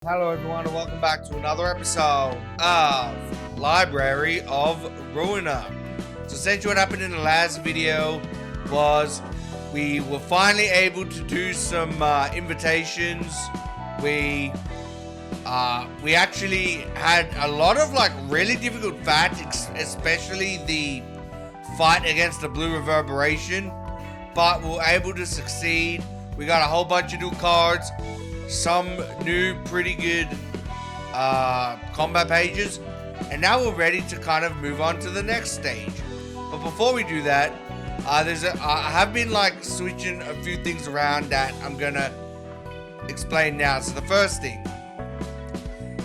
Hello everyone and welcome back to another episode of Library of Ruina. So essentially what happened in the last video was we were finally able to do some invitations. We actually had a lot of really difficult fights, especially the fight against the blue reverberation, but we were able to succeed. We got a whole bunch of new cards, some new pretty good combat pages, and now we're ready to kind of move on to the next stage. But before we do that, I have been switching a few things around that I'm gonna explain now. So the first thing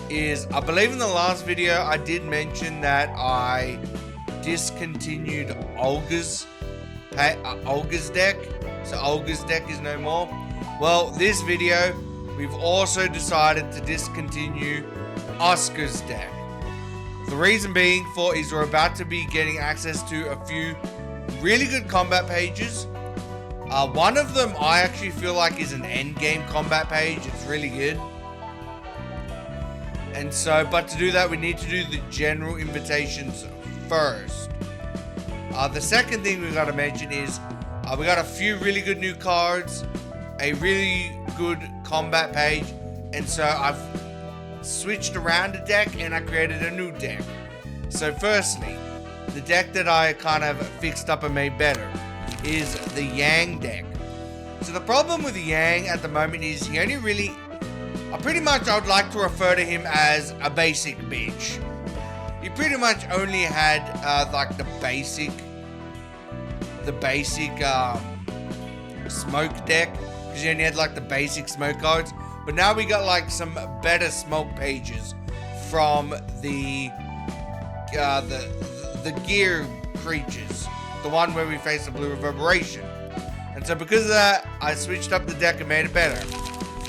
is, I believe in the last video I did mention that I discontinued Olga's deck, so Olga's deck is no more. Well, this video we've also decided to discontinue Oscar's deck. The reason being is we're about to be getting access to a few really good combat pages. One of them I actually feel like is an endgame combat page. It's really good. And so, but to do that, we need to do the general invitations first. The second thing we got to mention is we got a few really good new cards, a really good combat page, and so I've switched around the deck and I created a new deck. So firstly, the deck that I kind of fixed up and made better is the Yang deck. So the problem with the Yang at the moment is he only really, I would like to refer to him as a basic bitch. He pretty much only had the basic smoke deck, because you only had the basic smoke cards. But now we got some better smoke pages from the gear creatures, the one where we face the blue reverberation. And so because of that, I switched up the deck and made it better.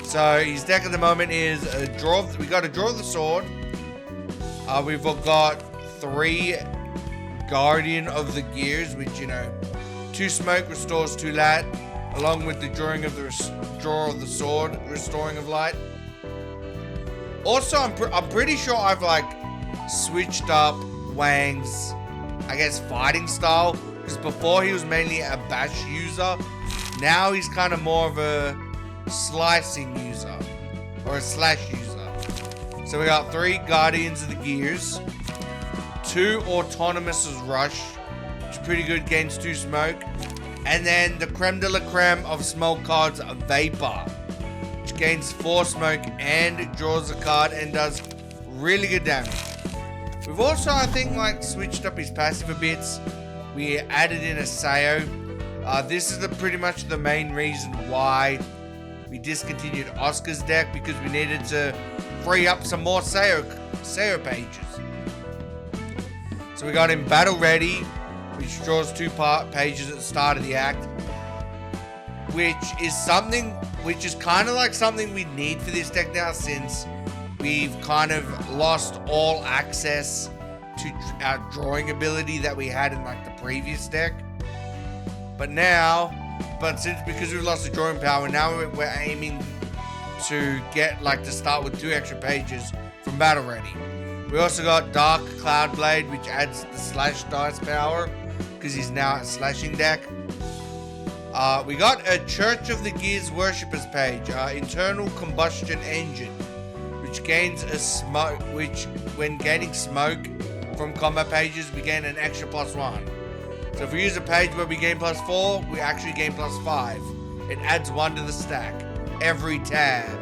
So his deck at the moment is we got a draw of the sword. We've got 3 Guardian of the Gears, which 2 smoke restores 2 light, along with the drawing of the sword, restoring of light. Also, I'm pretty sure I've switched up Wang's, I guess, fighting style, because before he was mainly a bash user. Now he's kind of more of a slicing user, or a slash user. So we got 3 Guardians of the Gears, 2 Autonomous Rush, which is pretty good, gains 2 smoke. And then the creme de la creme of smoke cards, Vapor, which gains 4 smoke and draws a card and does really good damage. We've also, I think, switched up his passive a bit. We added in a Sayo. This is pretty much the main reason why we discontinued Oscar's deck, because we needed to free up some more Sayo pages. So we got him Battle Ready, which draws 2 pages at the start of the act, which is kind of something we need for this deck now, since we've kind of lost all access to our drawing ability that we had in the previous deck. Because we've lost the drawing power, now we're aiming to get to start with 2 extra pages from Battle Ready. We also got Dark Cloud Blade, which adds the slash dice power, because he's now a slashing deck. We got a Church of the Gears Worshippers page, Internal Combustion Engine, which gains when gaining smoke from combat pages, we gain an extra +1. So if we use a page where we gain +4, we actually gain +5. It adds 1 to the stack every tab.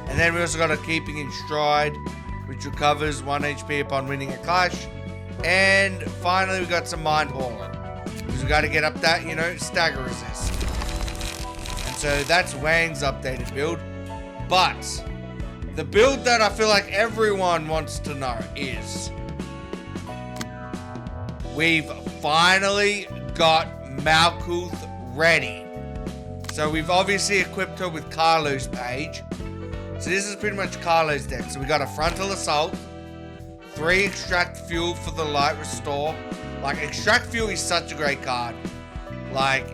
And then we also got a Keeping in Stride, which recovers 1 HP upon winning a clash. And finally, we got some Mind Hauler, because we got to get up that, stagger resist. And so that's Wang's updated build. But the build that I feel like everyone wants to know is, we've finally got Malkuth ready. So we've obviously equipped her with Carlo's page. So this is pretty much Carlo's deck. So we got a Frontal Assault, 3 Extract Fuel for the Light Restore. Extract Fuel is such a great card.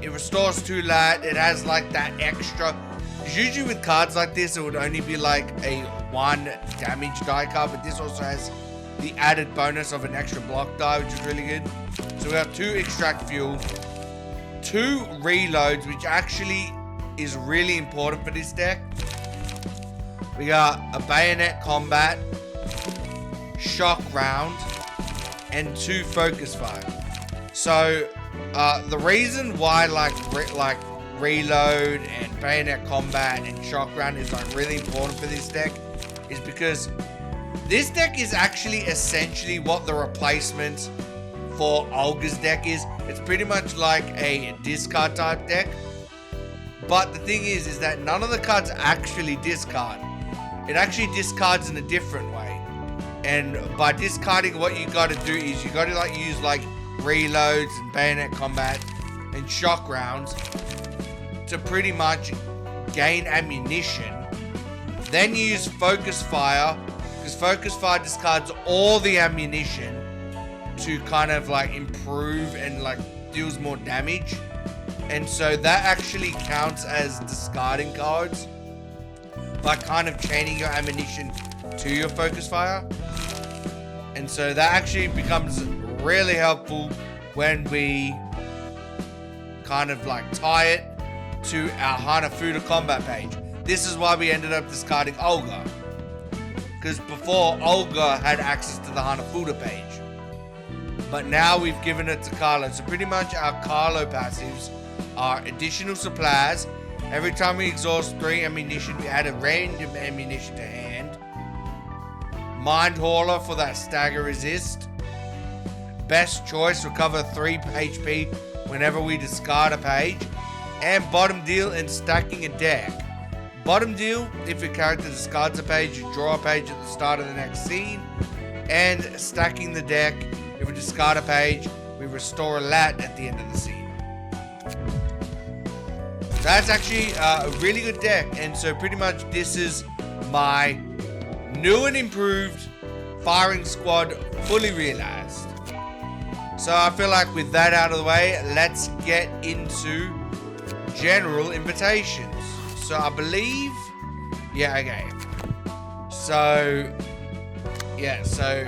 It restores 2 light. It has that extra Because usually with cards like this, it would only be like a 1 damage die card, but this also has the added bonus of an extra block die, which is really good. So we have 2 extract fuel, 2 reloads, which actually is really important for this deck. We got a bayonet combat, shock round, and 2 focus fire. So the reason why like reload and bayonet combat and shock round is like really important for this deck is because this deck is actually essentially what the replacement for Olga's deck is. It's pretty much like a discard type deck. But the thing is that none of the cards actually discard. It actually discards in a different way. And by discarding, what you gotta do is you gotta like use like reloads and bayonet combat and shock rounds to pretty much gain ammunition. Then you use focus fire, because focus fire discards all the ammunition to kind of like improve and like deals more damage. And so that actually counts as discarding cards by kind of chaining your ammunition to your focus fire. And so that actually becomes really helpful when we kind of like tie it to our Hanafuda combat page. This is why we ended up discarding Olga, because before Olga had access to the Hanafuda page, but now we've given it to Carlo. So pretty much our Carlo passives are additional supplies. Every time we exhaust 3 ammunition, we add a random ammunition to hand. Mind Hauler for that stagger resist. Best choice, recover 3 HP whenever we discard a page. And bottom deal and stacking a deck. Bottom deal, if your character discards a page, you draw a page at the start of the next scene. And stacking the deck, if we discard a page, we restore a lat at the end of the scene. That's actually a really good deck, and so pretty much this is my new and improved firing squad fully realized. So I feel like with that out of the way, let's get into general invitations. So I believe, yeah, okay. So, yeah, so,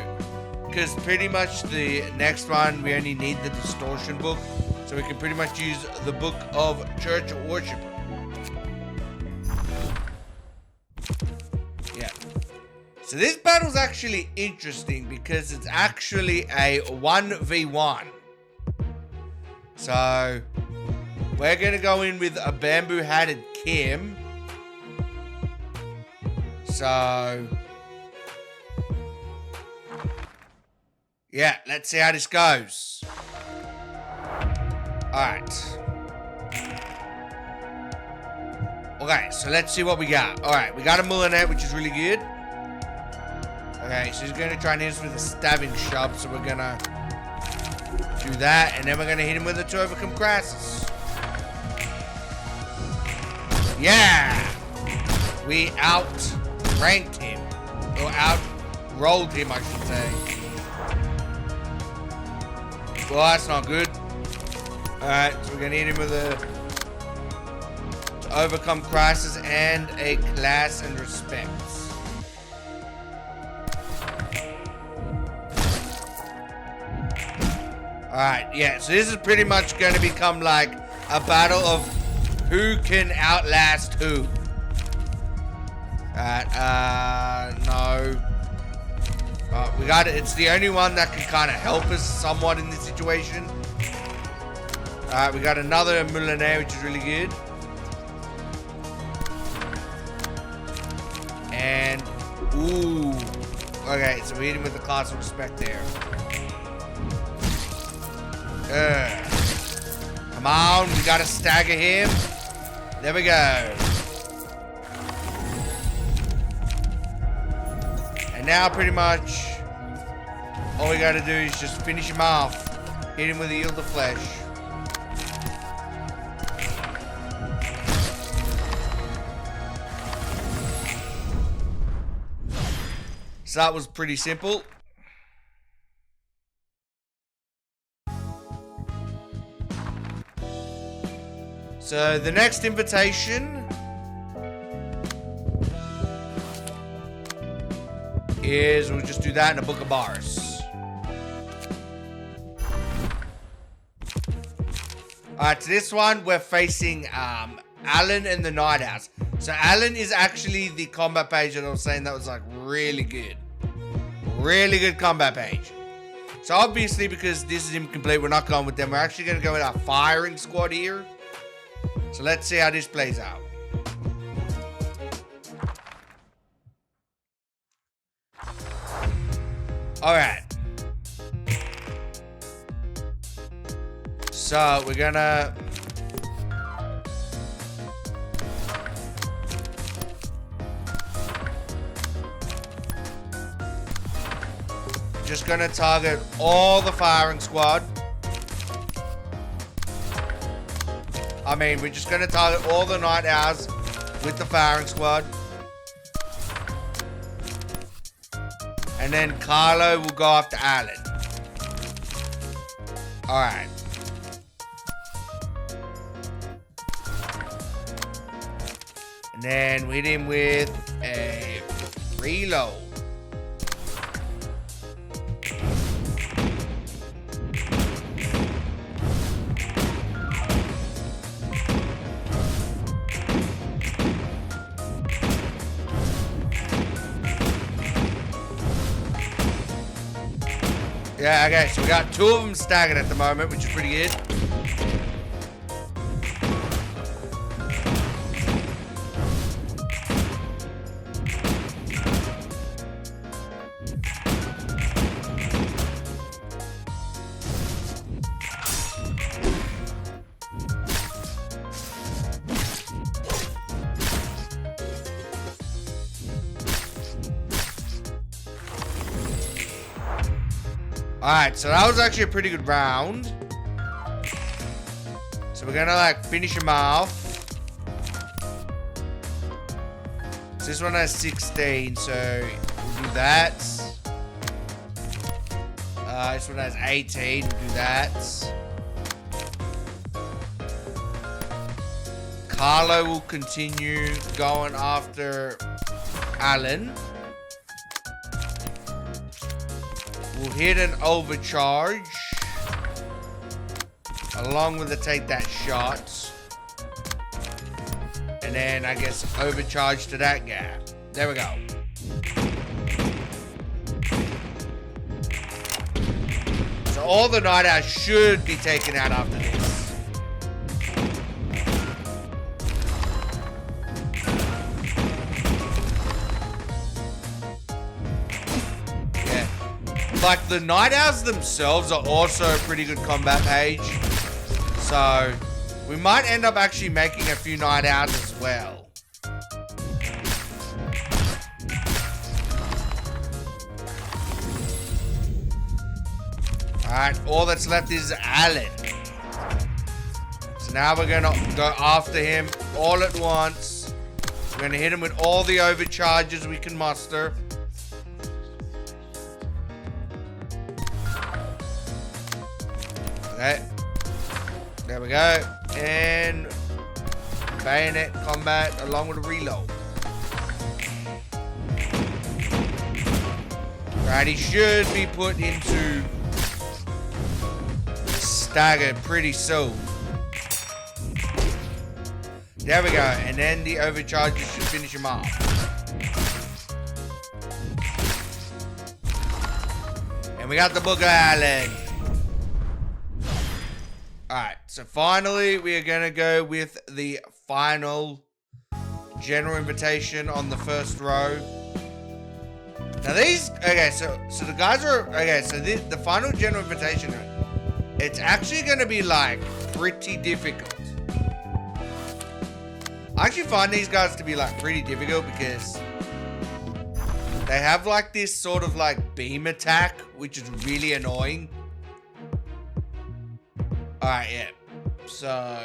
because pretty much the next one, we only need the distortion book. So we can pretty much use the Book of Church Worship. Yeah. So this battle's actually interesting because it's actually a 1v1. So we're going to go in with a bamboo-hatted Kim. So yeah, let's see how this goes. Alright. Okay, so let's see what we got. Alright, we got a Mullinet, which is really good. Okay, so he's going to try and hit us with a stabbing shove, so we're going to do that, and then we're going to hit him with a to overcome crisis. Yeah! We out-ranked him. Or out-rolled him, I should say. Well, that's not good. Alright, so we're going to hit him with a to overcome crisis and a class and respect. Alright, yeah, so this is pretty much going to become like a battle of who can outlast who. Alright, no. We got it. It's the only one that can kind of help us somewhat in this situation. Alright, we got another Millionaire, which is really good. And, ooh. Okay, so we hit him with the class of respect there. Come on, we gotta stagger him. There we go. And now pretty much all we gotta do is just finish him off. Hit him with the Yield of Flesh. So that was pretty simple. So the next invitation is we'll just do that in a book of bars. Alright, to this one, we're facing Alan and the Night House. So Alan is actually the combat page that I was saying that was like really good. Really good combat page. So obviously, because this is incomplete, we're not going with them. We're actually going to go with our firing squad here. So let's see how this plays out. Alright. So we're gonna... just gonna target all the firing squad. I mean, we're just gonna target all the night owls with the firing squad. And then Carlo will go after Alan. Alright. And then we hit him with a reload. Yeah, okay, so we got two of them staggered at the moment, which is pretty good. Alright, so that was actually a pretty good round. So we're gonna like finish him off. So this one has 16, so we'll do that. This one has 18, we'll do that. Carlo will continue going after Alan. We'll hit an overcharge along with the take that shot. And then I guess overcharge to that guy. There we go. So all the night owls should be taken out after this. Like, the night owls themselves are also a pretty good combat page. So, we might end up actually making a few night owls as well. Alright, all that's left is Alan. So now we're going to go after him all at once. We're going to hit him with all the overcharges we can muster. Okay. There we go. And bayonet combat along with a reload. Right, he should be put into stagger pretty soon. There we go. And then the overcharges should finish him off. And we got the Book of Alan. Alright, so finally we are going to go with the final general invitation on the first row. Now these, okay, so the guys are, okay, so the final general invitation, it's actually going to be like pretty difficult. I actually find these guys to be like pretty difficult because they have like this sort of like beam attack, which is really annoying. Alright, yeah. So,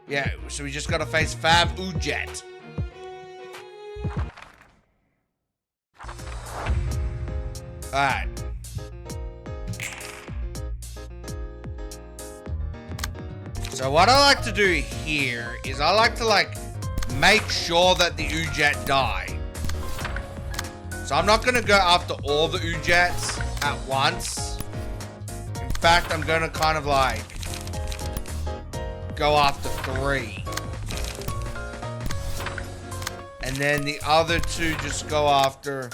yeah, so we just gotta face Fab Ujet. Alright. So what I like to do here is I like to like make sure that the Ujet die. So I'm not gonna go after all the Ujats at once. In fact, I'm gonna kind of like go after 3. And then the other 2 just go after.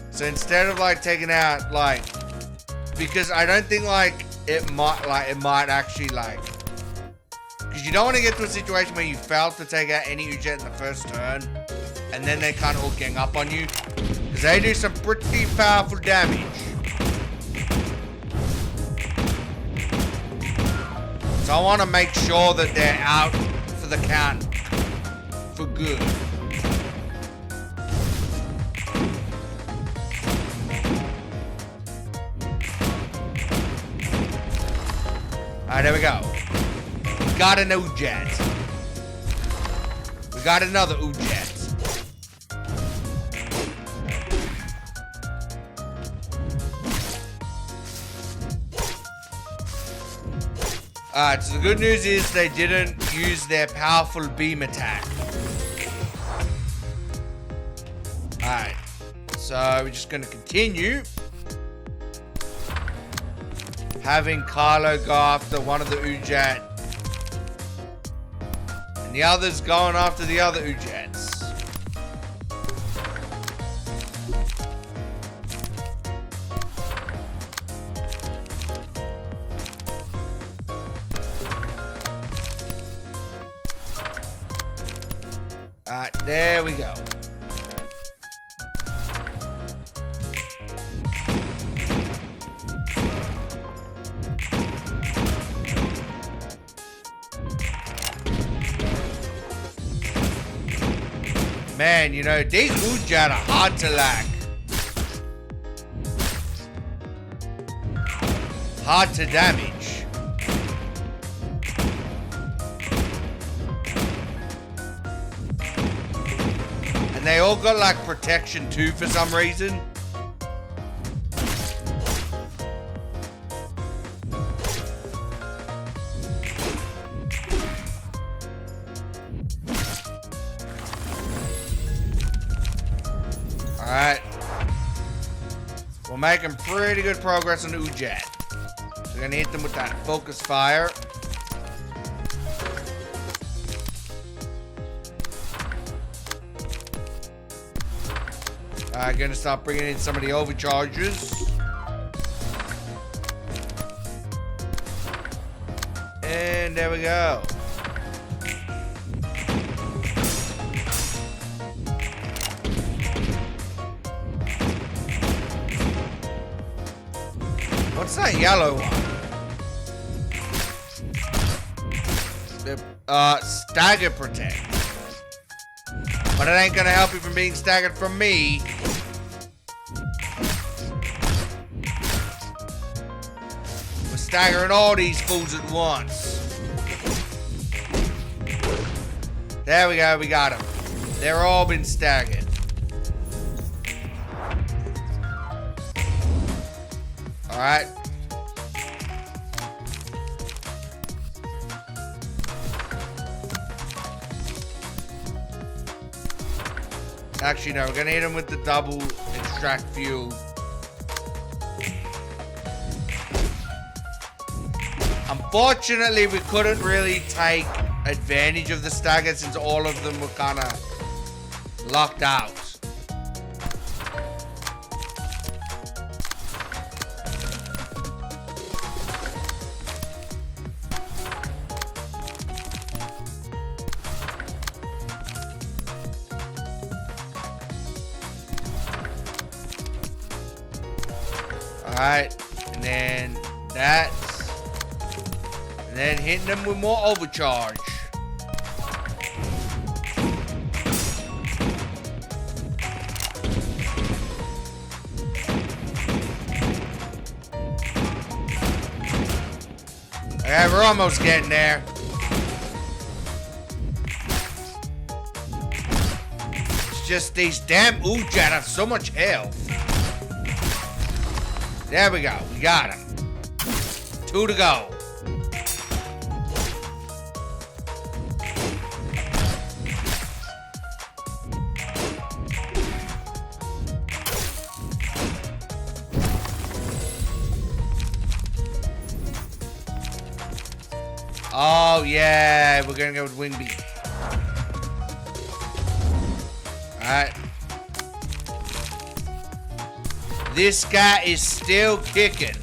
So instead of like taking out like, because I don't think like it might actually like, because you don't want to get to a situation where you fail to take out any Ujet in the first turn, and then they can't all gang up on you, because they do some pretty powerful damage. So I want to make sure that they're out for the count for good. Alright, there we go. We got an Ujet. We got another Ujet. Alright, so the good news is they didn't use their powerful beam attack. Alright, so we're just going to continue having Carlo go after one of the Ujat, and the others going after the other Ujats. Alright, there we go. Man, you know, these Ujat are hard to lack. Hard to damage. And they all got like protection too for some reason. Alright. We're making pretty good progress on Ujat. So we're gonna hit them with that focus fire. Alright, gonna start bringing in some of the overcharges. And there we go. What's that yellow one? Stagger protect. But it ain't gonna help you from being staggered from me. We're staggering all these fools at once. There we go, we got them. They're all been staggered. Alright. Actually, no, we're gonna hit him with the double extract fuel. Unfortunately, we couldn't really take advantage of the stagger since all of them were kind of locked out. Alright, and then that. And then hitting them with more overcharge. Okay, we're almost getting there. It's just these damn Ujat have so much health. There we go. We got him. 2 to go. Oh, yeah. We're going to go with Wing Beat. Alright. This guy is still kicking.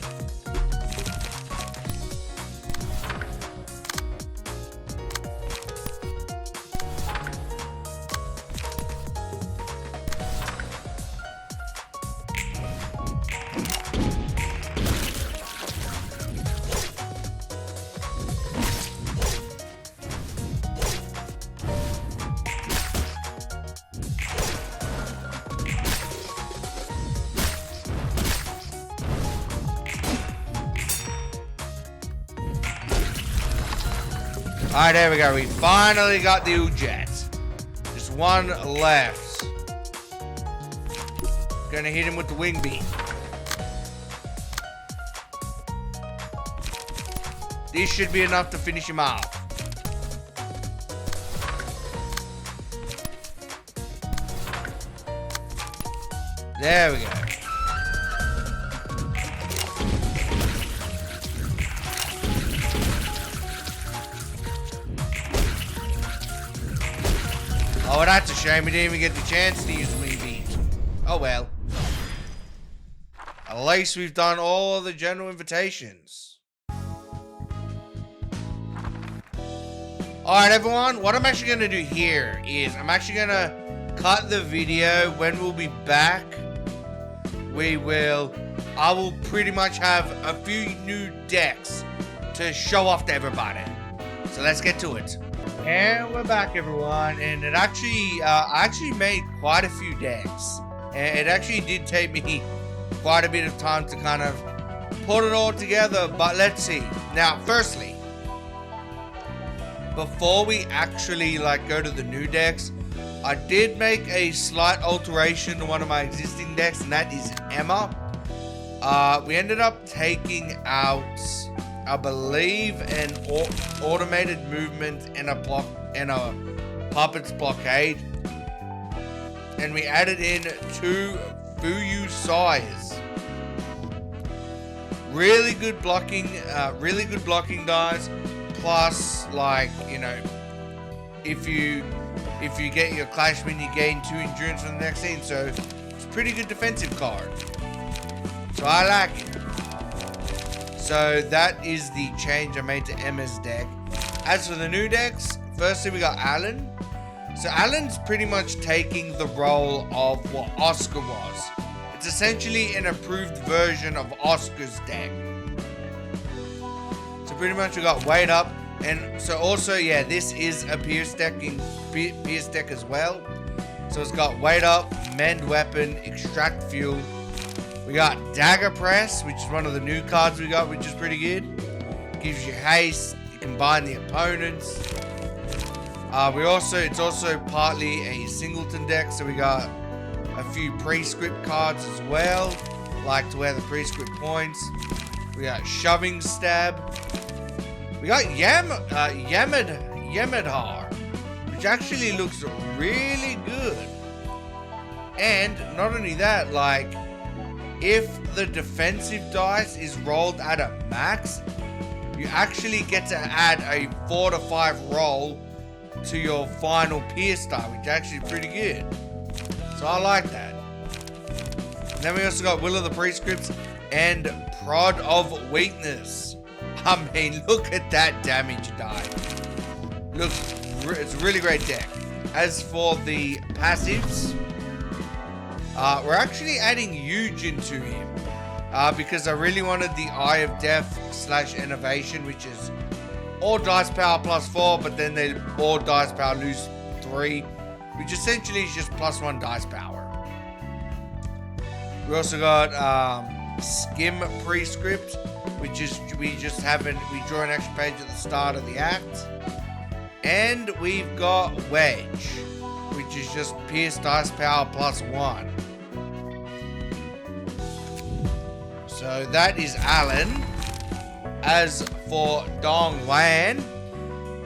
Alright, there we go. We finally got the Ujet. Just one left. Gonna hit him with the Wing Beat. This should be enough to finish him off. There we go. Oh, that's a shame. We didn't even get the chance to use Wing Beat. Oh, well. At least we've done all of the general invitations. Alright, everyone. What I'm actually going to do here is I'm actually going to cut the video. When we'll be back, I will pretty much have a few new decks to show off to everybody. So let's get to it. And we're back, everyone, and it actually, I actually made quite a few decks, and it actually did take me quite a bit of time to kind of put it all together, but let's see. Now, firstly, before we actually, go to the new decks, I did make a slight alteration to one of my existing decks, and that is Emma. We ended up taking out, I believe, an automated movement and a puppet's blockade, and we added in 2 Fuyu Sais. Really good blocking dice. Plus, if you get your Clash Win, you gain 2 endurance from the next scene. So it's a pretty good defensive card. So I like it. So that is the change I made to Emma's deck. As for the new decks, firstly we got Alan. So Alan's pretty much taking the role of what Oscar was. It's essentially an improved version of Oscar's deck. So pretty much we got Wait Up. And so also, yeah, this is a Pierce deck as well. So it's got Wait Up, Mend Weapon, Extract Fuel. We got Dagger Press, which is one of the new cards we got, which is pretty good. Gives you haste. You can bind the opponents. It's also partly a singleton deck, so we got a few prescript cards as well, like to wear the prescript points. We got Shoving Stab. We got Yamadhar, which actually looks really good. And not only that, if the defensive dice is rolled at a max, you actually get to add a 4 to 5 roll to your final Pierce die, which is actually pretty good. So I like that. And then we also got Will of the Prescripts and Prod of Weakness. I mean, look at that damage die. It's a really great deck. As for the passives, we're actually adding Eugen to him because I really wanted the Eye of Death / Innovation, which is all dice power +4, but then they all dice power lose 3, which essentially is just +1 dice power. We also got Skim Prescript, which is we draw an extra page at the start of the act, and we've got Wedge, which is just Pierce dice power +1. So that is Alan. As for Dong Wan,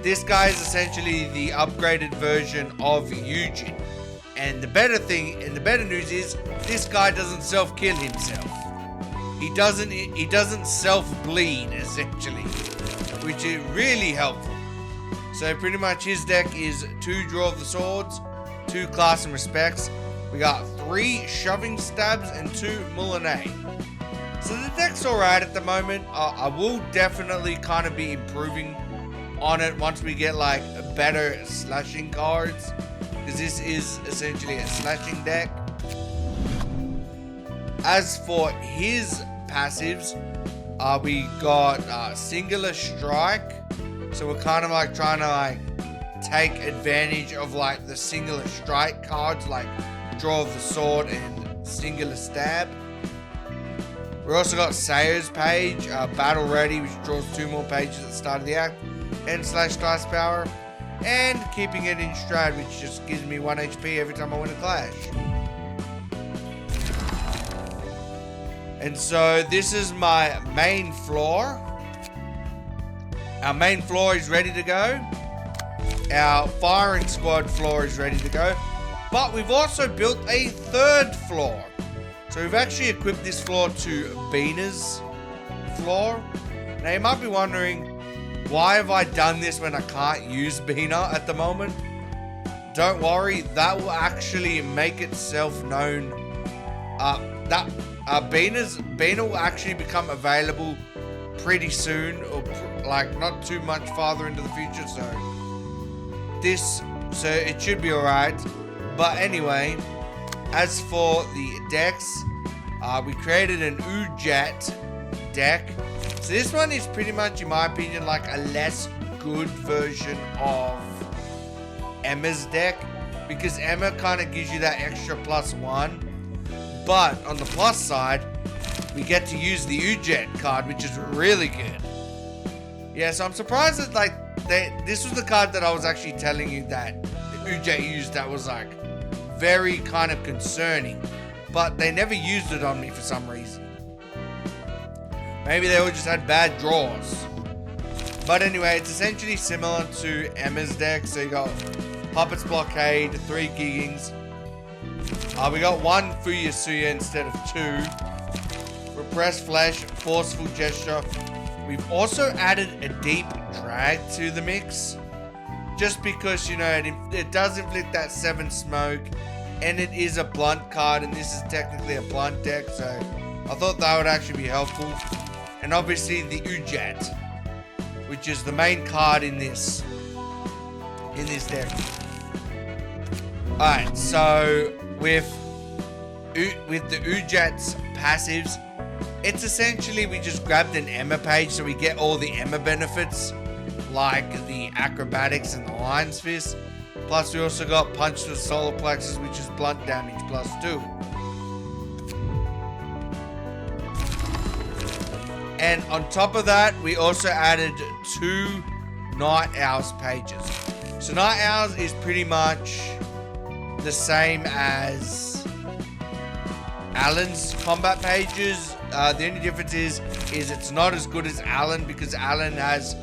this guy is essentially the upgraded version of Eugen. And the better news is this guy doesn't self-kill himself. He doesn't self-bleed, essentially, which is really helpful. So pretty much his deck is 2 Draw of the Swords, 2 Class and Respects. We got 3 Shoving Stabs and 2 Moulinet. So the deck's alright at the moment. I will definitely kind of be improving on it once we get like better slashing cards, because this is essentially a slashing deck. As for his passives, we got Singular Strike. So we're kind of like trying to like take advantage of like the Singular Strike cards like Draw of the Sword and Singular Stab. We also got Sayer's Page, Battle Ready, which draws 2 more pages at the start of the act, and Slash Dice Power, and keeping it in Strad, which just gives me 1 HP every time I win a clash. And so this is my main floor. Our main floor is ready to go. Our firing squad floor is ready to go. But we've also built a 3rd floor. So we've actually equipped this floor to Bina's floor. Now you might be wondering, why have I done this when I can't use Bina at the moment? Don't worry, that will actually make itself known. Bina will actually become available pretty soon, or like not too much farther into the future. So it should be alright. But anyway, as for the decks, we created an Ujat deck. So this one is pretty much, in my opinion, like a less good version of Emma's deck, because Emma kind of gives you that extra +1. But on the plus side, we get to use the Ujat card, which is really good. Yeah, so I'm surprised that like this was the card that I was actually telling you that Ujat used that was like very kind of concerning, but they never used it on me for some reason. Maybe they all just had bad draws. But anyway, it's essentially similar to Emma's deck. So you got Puppet's Blockade, 3 Giggings. We got 1 Fuyasuya instead of 2. Repressed Flesh, Forceful Gesture. We've also added a Deep Drag to the mix, just because, you know, it does inflict that 7 smoke, and it is a blunt card, and this is technically a blunt deck, so I thought that would actually be helpful. And obviously the Ujat, which is the main card in this deck. Alright, so with the Ujat's passives, it's essentially we just grabbed an Emma page, so we get all the Emma benefits, like the acrobatics and the Lion's Fist. Plus we also got Punch to the Solar Plexus, which is blunt damage +2. And on top of that, we also added 2 Night Owls pages. So Night Owls is pretty much the same as Alan's combat pages. The only difference is it's not as good as Alan, because Alan has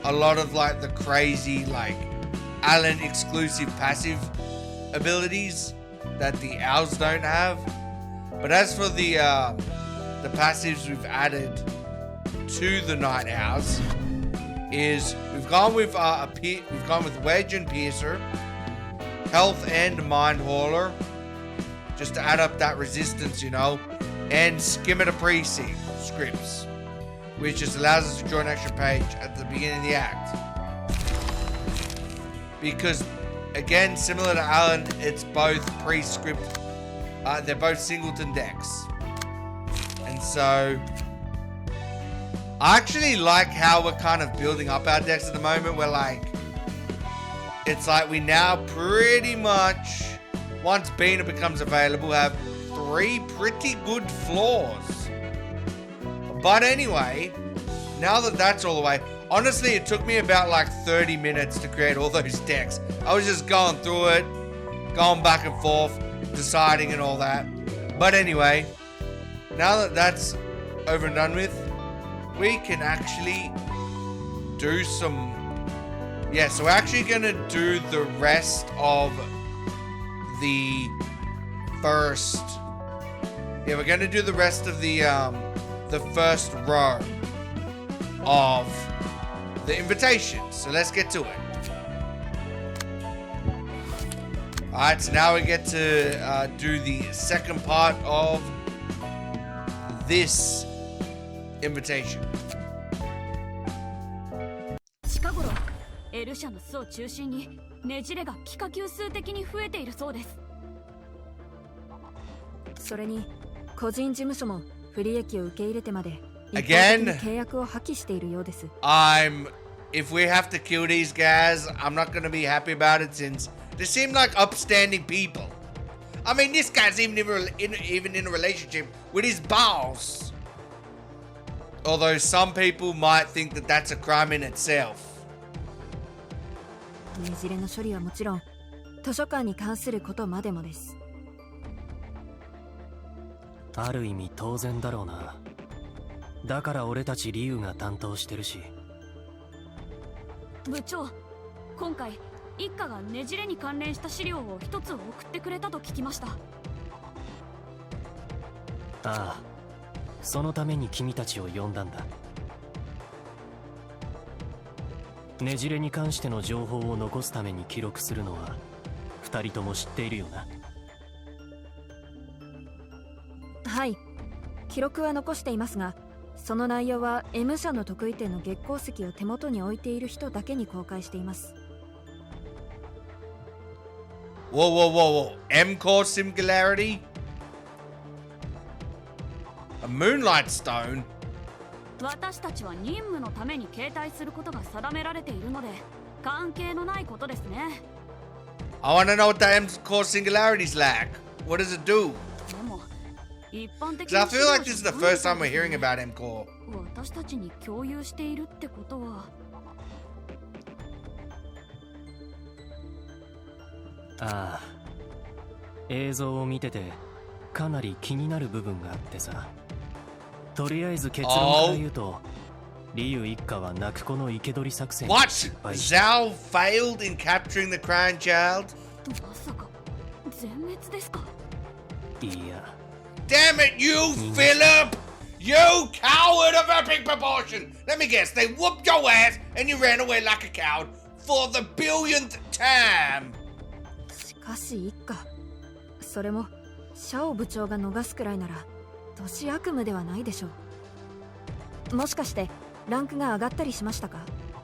a lot of like the crazy like Alan exclusive passive abilities that the Owls don't have. But as for the passives we've added to the Night Owls, is we've gone with Wedge and Piercer, Health and Mind Hauler, just to add up that resistance, you know, and Skimmer Precinct scripts, which just allows us to draw an extra page at the beginning of the act. Because, again, similar to Alan, it's both pre-script, they're both singleton decks. And so, I actually like how we're kind of building up our decks at the moment. We're like, it's like we now pretty much, once Bina becomes available, have 3 pretty good floors. But anyway, now that that's all the way, honestly, it took me about like 30 minutes to create all those decks. I was just going through it, going back and forth, deciding and all that. But anyway, now that that's over and done with, we can actually do some... Yeah, so we're actually going to do the rest of the first... Yeah, we're going to do the rest of the first row of the invitation. So let's get to it. Alright, so now we get to do the second part of this invitation. 近頃L 社の巣を中心にねじれが幾何級数的に増えているそうです。それに個人事務所も不利益を受け入れてまで一方的に契約を破棄しているようです。If we have to kill these guys, I'm not gonna be happy about it since they seem like upstanding people. I mean, this guy's even in a relationship with his boss. Although some people might think that that's a crime in itself. ねじれの処理はもちろん、図書館に関することまでもです。ある意味当然だろうな。だから俺たちリュウが担当してるし。部長、今回一家がねじれに関連した資料を一つ送ってくれたと聞きました。ああ、そのために君たちを呼んだんだ。ねじれに関しての情報を残すために記録するのは二人とも知っているよな。はい、記録は残していますが、その内容は M 社の得意点の月光石を手元に置いている人だけに公開しています。Whoa. M-core singularity? A moonlight stone? 私たちは任務のために携帯することが定められているので、関係のないことですね。I want to know what that M-core singularity's like. What does it do? でも一般的 Because I feel like this is the first time we're hearing about M-core. 私たちに共有しているってことは。ああ、映像を見ててかなり気になる部分があってさ。とりあえず結論から言うと、リユ一家は泣く子の生け捕り作戦に失敗した。 What? Zhao failed in capturing the crown child? まさか全滅ですか？いや。Damn it, you Philip! You coward of epic proportion! Let me guess, they whooped your ass and you ran away like a coward for the billionth time! しかし一家、それもシャオ部長が逃すくらいなら年悪夢ではないでしょう。もしかしてランクが上がったりしましたか？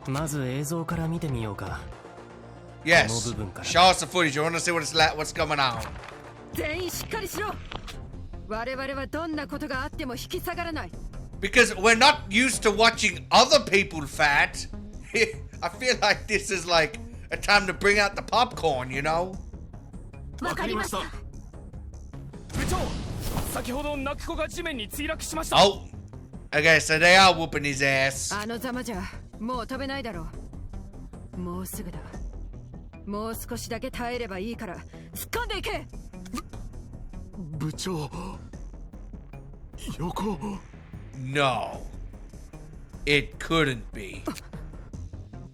まず映像から見てみようか。 Yes, show us the footage. I want to see what's going on. 全員しっかりしろ。我々はどんなことがあっても引き下がらない。 Because we're not used to watching other people fight. I feel like this is like a time to bring out the popcorn, you know? わかりました。部長、先ほど泣く子が地面に墜落しました。 Oh, okay, so they are whooping his ass. あのざまじゃもう飛べないだろう。もうすぐだ。もう少しだけ耐えればいいから突っ込んでいけ。部長、横。 No, it couldn't be.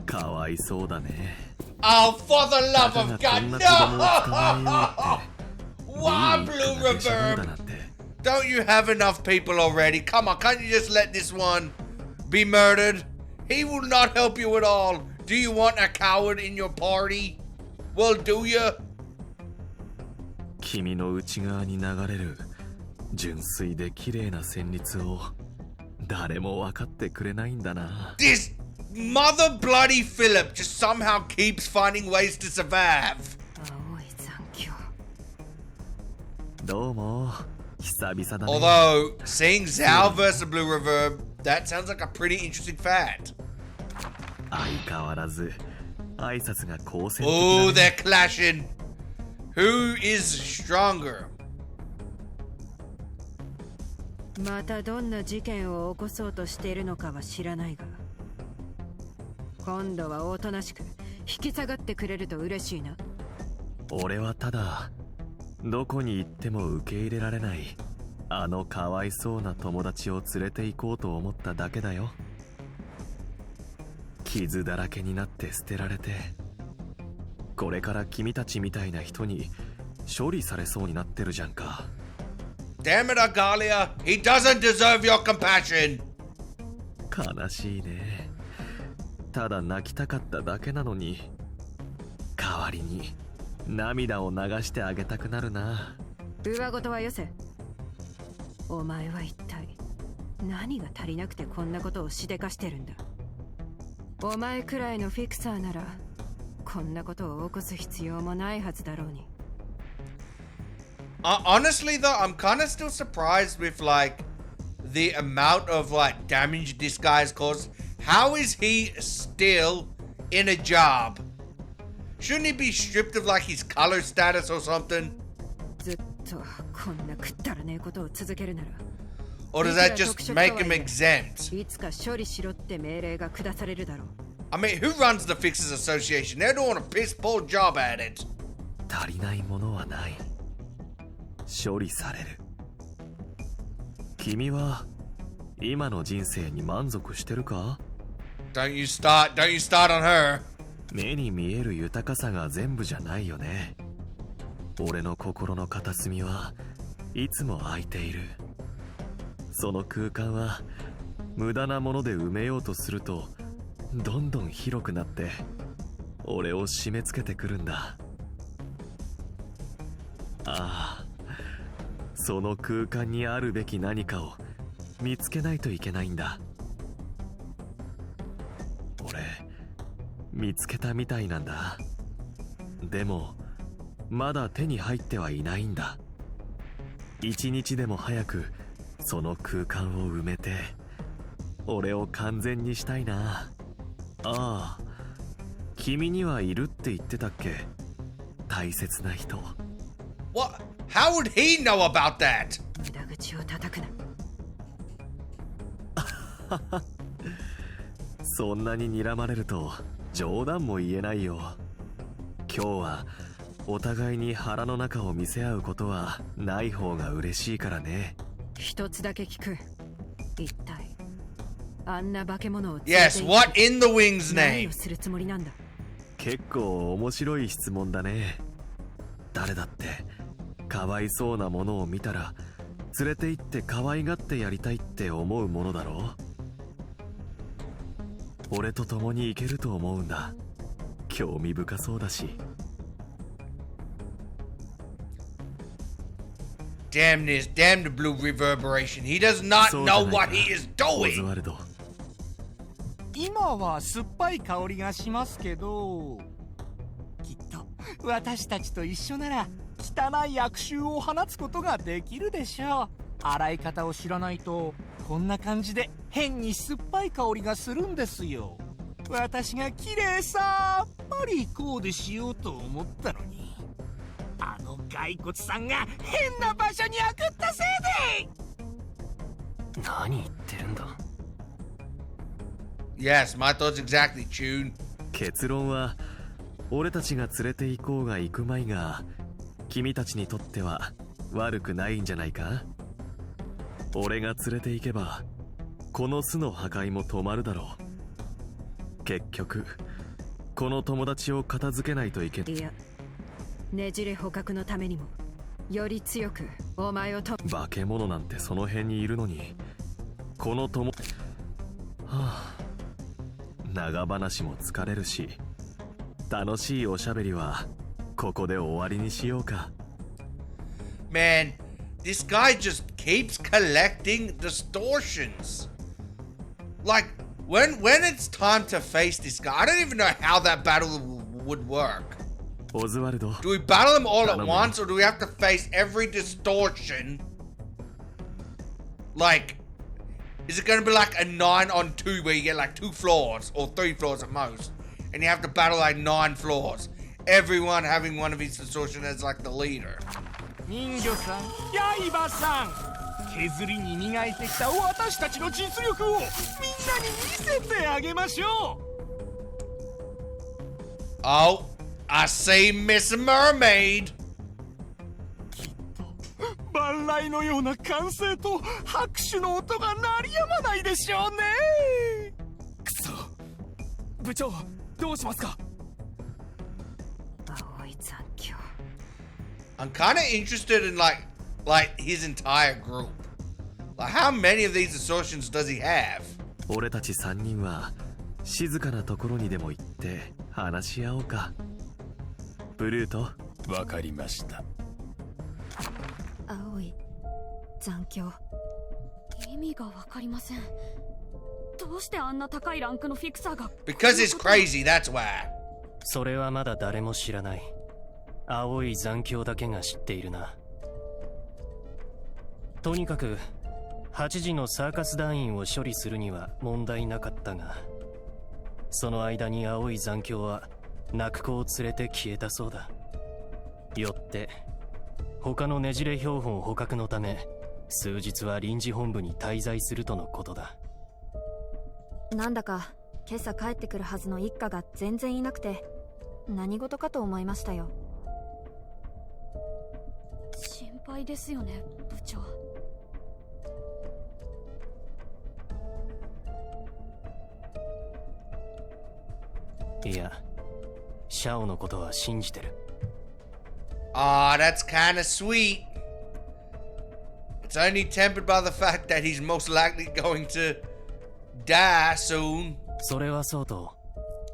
かわいそうだね。 Oh, for the love of God, no! Why Blue Reverb? Don't you have enough people already? Come on, can't you just let this one be murdered? He will not help you at all. Do you want a coward in your party? Well, do you? 君の内側に流れる純粋で綺麗な旋律を誰も分かってくれないんだな。 This mother bloody Philip just somehow keeps finding ways to survive. 青い残響。どうも久々だね。 Although, seeing Zhao versus Blue Reverb, that sounds like a pretty interesting fact. 相変わらず挨拶が好戦的だ Oh, ね。 they're clashing. Who is stronger? またどんな事件を起こそうとしているのかは知らないが、今度はおとなしく引き下がってくれると嬉しいな。俺はただどこに行っても受け入れられないあのかわいそうな友達を連れて行こうと思っただけだよ。傷だらけになって捨てられて、これから君たちみたいな人に処理されそうになってるじゃんか。 Damn it, Agalia. He doesn't deserve your compassion. 悲しいね。ただ泣きたかっただけなのに、代わりに涙を流してあげたくなるな。上事はよせ。お前は一体何が足りなくてこんなことをしでかしてるんだ。お前くらいのフィクサーならこんなことを起こす必要もないはずだろうに。Honestly though, I'm kind of still surprised with like the amount of like damage this guy's caused. How is he still in a job? Shouldn't he be stripped of like his color status or something? ずっとこんなくったらねえことを続けるなら Or does that just make him exempt? いつか処理しろって命令が下されるだろう。I mean, who runs the Fixers Association? They're doing a piss poor job at it. 足りないものはない。処理される。君は今の人生に満足してるか？ Don't you start on her. 目に見える豊かさが全部じゃないよね。俺の心の片隅はいつも空いている。その空間は無駄なもので埋めようとするとどんどん広くなって俺を締め付けてくるんだ。ああ、その空間にあるべき何かを見つけないといけないんだ。俺見つけたみたいなんだ。でもまだ手に入ってはいないんだ。一日でも早くその空間を埋めて俺を完全にしたいな。ああ、君にはいるって言ってたっけ？大切な人。What? How would he know about that? 無駄口を叩くな。そんなに睨まれると冗談も言えないよ。今日はお互いに腹の中を見せ合うことはない方が嬉しいからね。一つだけ聞く。一体あんな化け物を連れて Yes, what in the wing's 何 name? をするつもりなんだ。結構面白い質問だね。誰だってかわいそうなものを見たら連れて行って可愛がってやりたいって思うものだろう。俺と共に行けると思うんだ。興味深そうだし。Damn this, damn the blue reverberation. He does not そうじゃ know ないか what he is オズ doing. ワルド。今は酸っぱい香りがしますけど、きっと私たちと一緒なら汚い悪臭を放つことができるでしょう。洗い方を知らないとこんな感じで変に酸っぱい香りがするんですよ。私がきれいさっぱりこうでしようと思ったのに、あの骸骨さんが変な場所にあくったせいで。何言ってるんだ。 Yes, my thoughts exactly, Tune. 結論は俺たちが連れて行こうが行くまいが君たちにとっては悪くないんじゃないか。俺が連れて行けばこの巣の破壊も止まるだろう。結局この友達を片付けないといけない。いや、ねじれ捕獲のためにもより強くお前をと。化け物なんてその辺にいるのにこの友。はあ、長話も疲れるし楽しいおしゃべりはここで終わりにしようか。 Man, this guy just keeps collecting distortions. Like, when it's time to face this guy, I don't even know how that battle would work. オズワルド、 Do we battle them all at Battle them. once, or do we have to face every distortion? Like, is it going to be like a 9-on-2 where you get like 2 floors, or 3 floors at most, and you have to battle like 9 floors? Everyone having one of each distortion as like the leader. 人魚さん、刃さん、削りに磨いてきた私たちの実力をみんなに見せてあげましょう。 Oh, I see Miss Mermaid. 万来のような歓声と拍手の音が鳴りやまないでしょうね。くそ、部長どうしますか。青い残響。 I'm kind of interested in like his entire group. Like, how many of these distortions does he have? 俺たち3人は静かなところにでも行って話し合おうか。ブルート、わかりました。青い残響。意味がわかりません。どうしてあんな高いランクのフィクサーが。 Because it's crazy, that's why. それはまだ誰も知らない。青い残響だけが知っているな。とにかく8時のサーカス団員を処理するには問題なかったが、その間に青い残響は泣く子を連れて消えたそうだ。よって他のねじれ標本捕獲のため数日は臨時本部に滞在するとのことだ。なんだか今朝帰ってくるはずの一家が全然いなくて、何事かと思いましたよ。心配ですよね、部長。いや、シャオのことは信じてる。Ah, that's kinda sweet. It's only tempered by the fact that he's most likely going to die soon. それはそうと、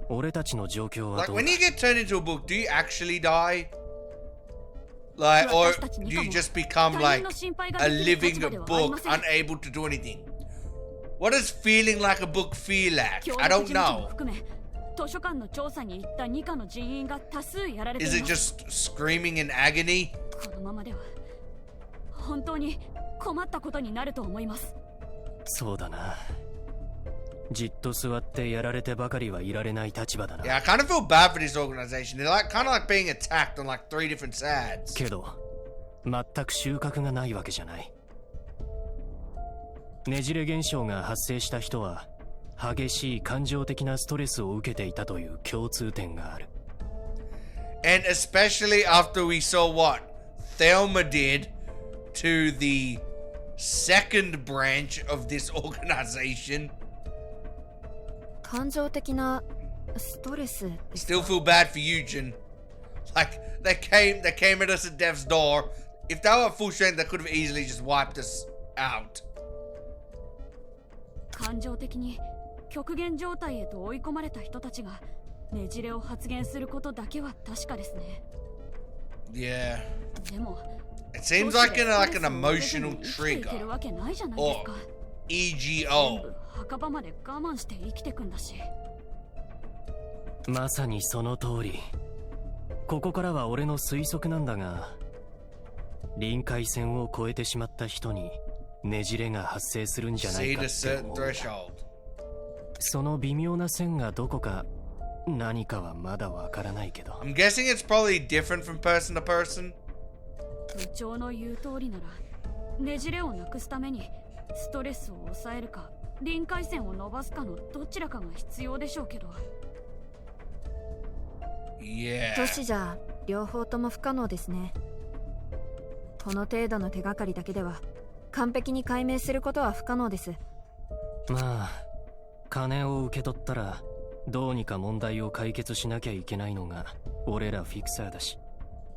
俺たちの状況は Like どうだ？ when you get turned into a book, do you actually die? Like, or do you just become like a living book, unable to do anything? What does feeling like a book feel like? I don't know. 図書館の調査に行った2課の人員が多数やられています。 Is it just screaming in agony? このままでは本当に困ったことになると思います。そうだな。じっと座ってやられてばかりはいられない立場だな。Yeah, I kind of feel bad for this organization. They're like kind of like being attacked on like 3 different sides. けど、全く収穫がないわけじゃない。ねじれ現象が発生した人は、激しい感情的なストレスを受けていたという共通点がある。And especially after we saw what Thelma did to the second branch of this organization. 感情的なストレス。 Still feel bad for Eugen. Like they came at us at Dev's door. If they were at full strength, they could have easily just wiped us out. 感情的に極限状態へと追い込まれた人たちがねじれを発言することだけは確かですね。Yeah. でも It seems like an emotional trigger いけるわけないじゃないです or か。 EGO. 墓場まで我慢して生きてくんだし。まさにその通り。ここからは俺の推測なんだが、臨界線を越えてしまった人にねじれが発生するんじゃないかって思うんだ。その微妙な線がどこか何かはまだわからないけど。I'm guessing it's probably different from person to person. 部長の言う通りならねじれをなくすためにストレスを抑えるか臨界線を伸ばすかのどちらかが必要でしょうけど。Yeah. 都市じゃ両方とも不可能ですね。この程度の手がかりだけでは完璧に解明することは不可能です。まあ金を受け取ったらどうにか問題を解決しなきゃいけないのが俺らフィクサーだし、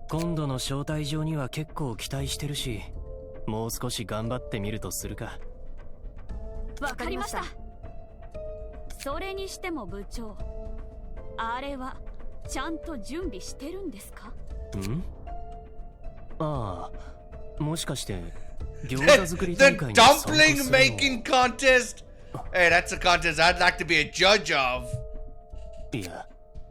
今度の招待状には結構期待してるし、もう少し頑張ってみるとするか。わかりました。それにしても部長、あれはちゃんと準備してるんですか？ん？ああ、もしかして餃子作り大 The 会に参加するの？ dumpling making contest. Hey, that's a contest I'd like to be a judge of. いや、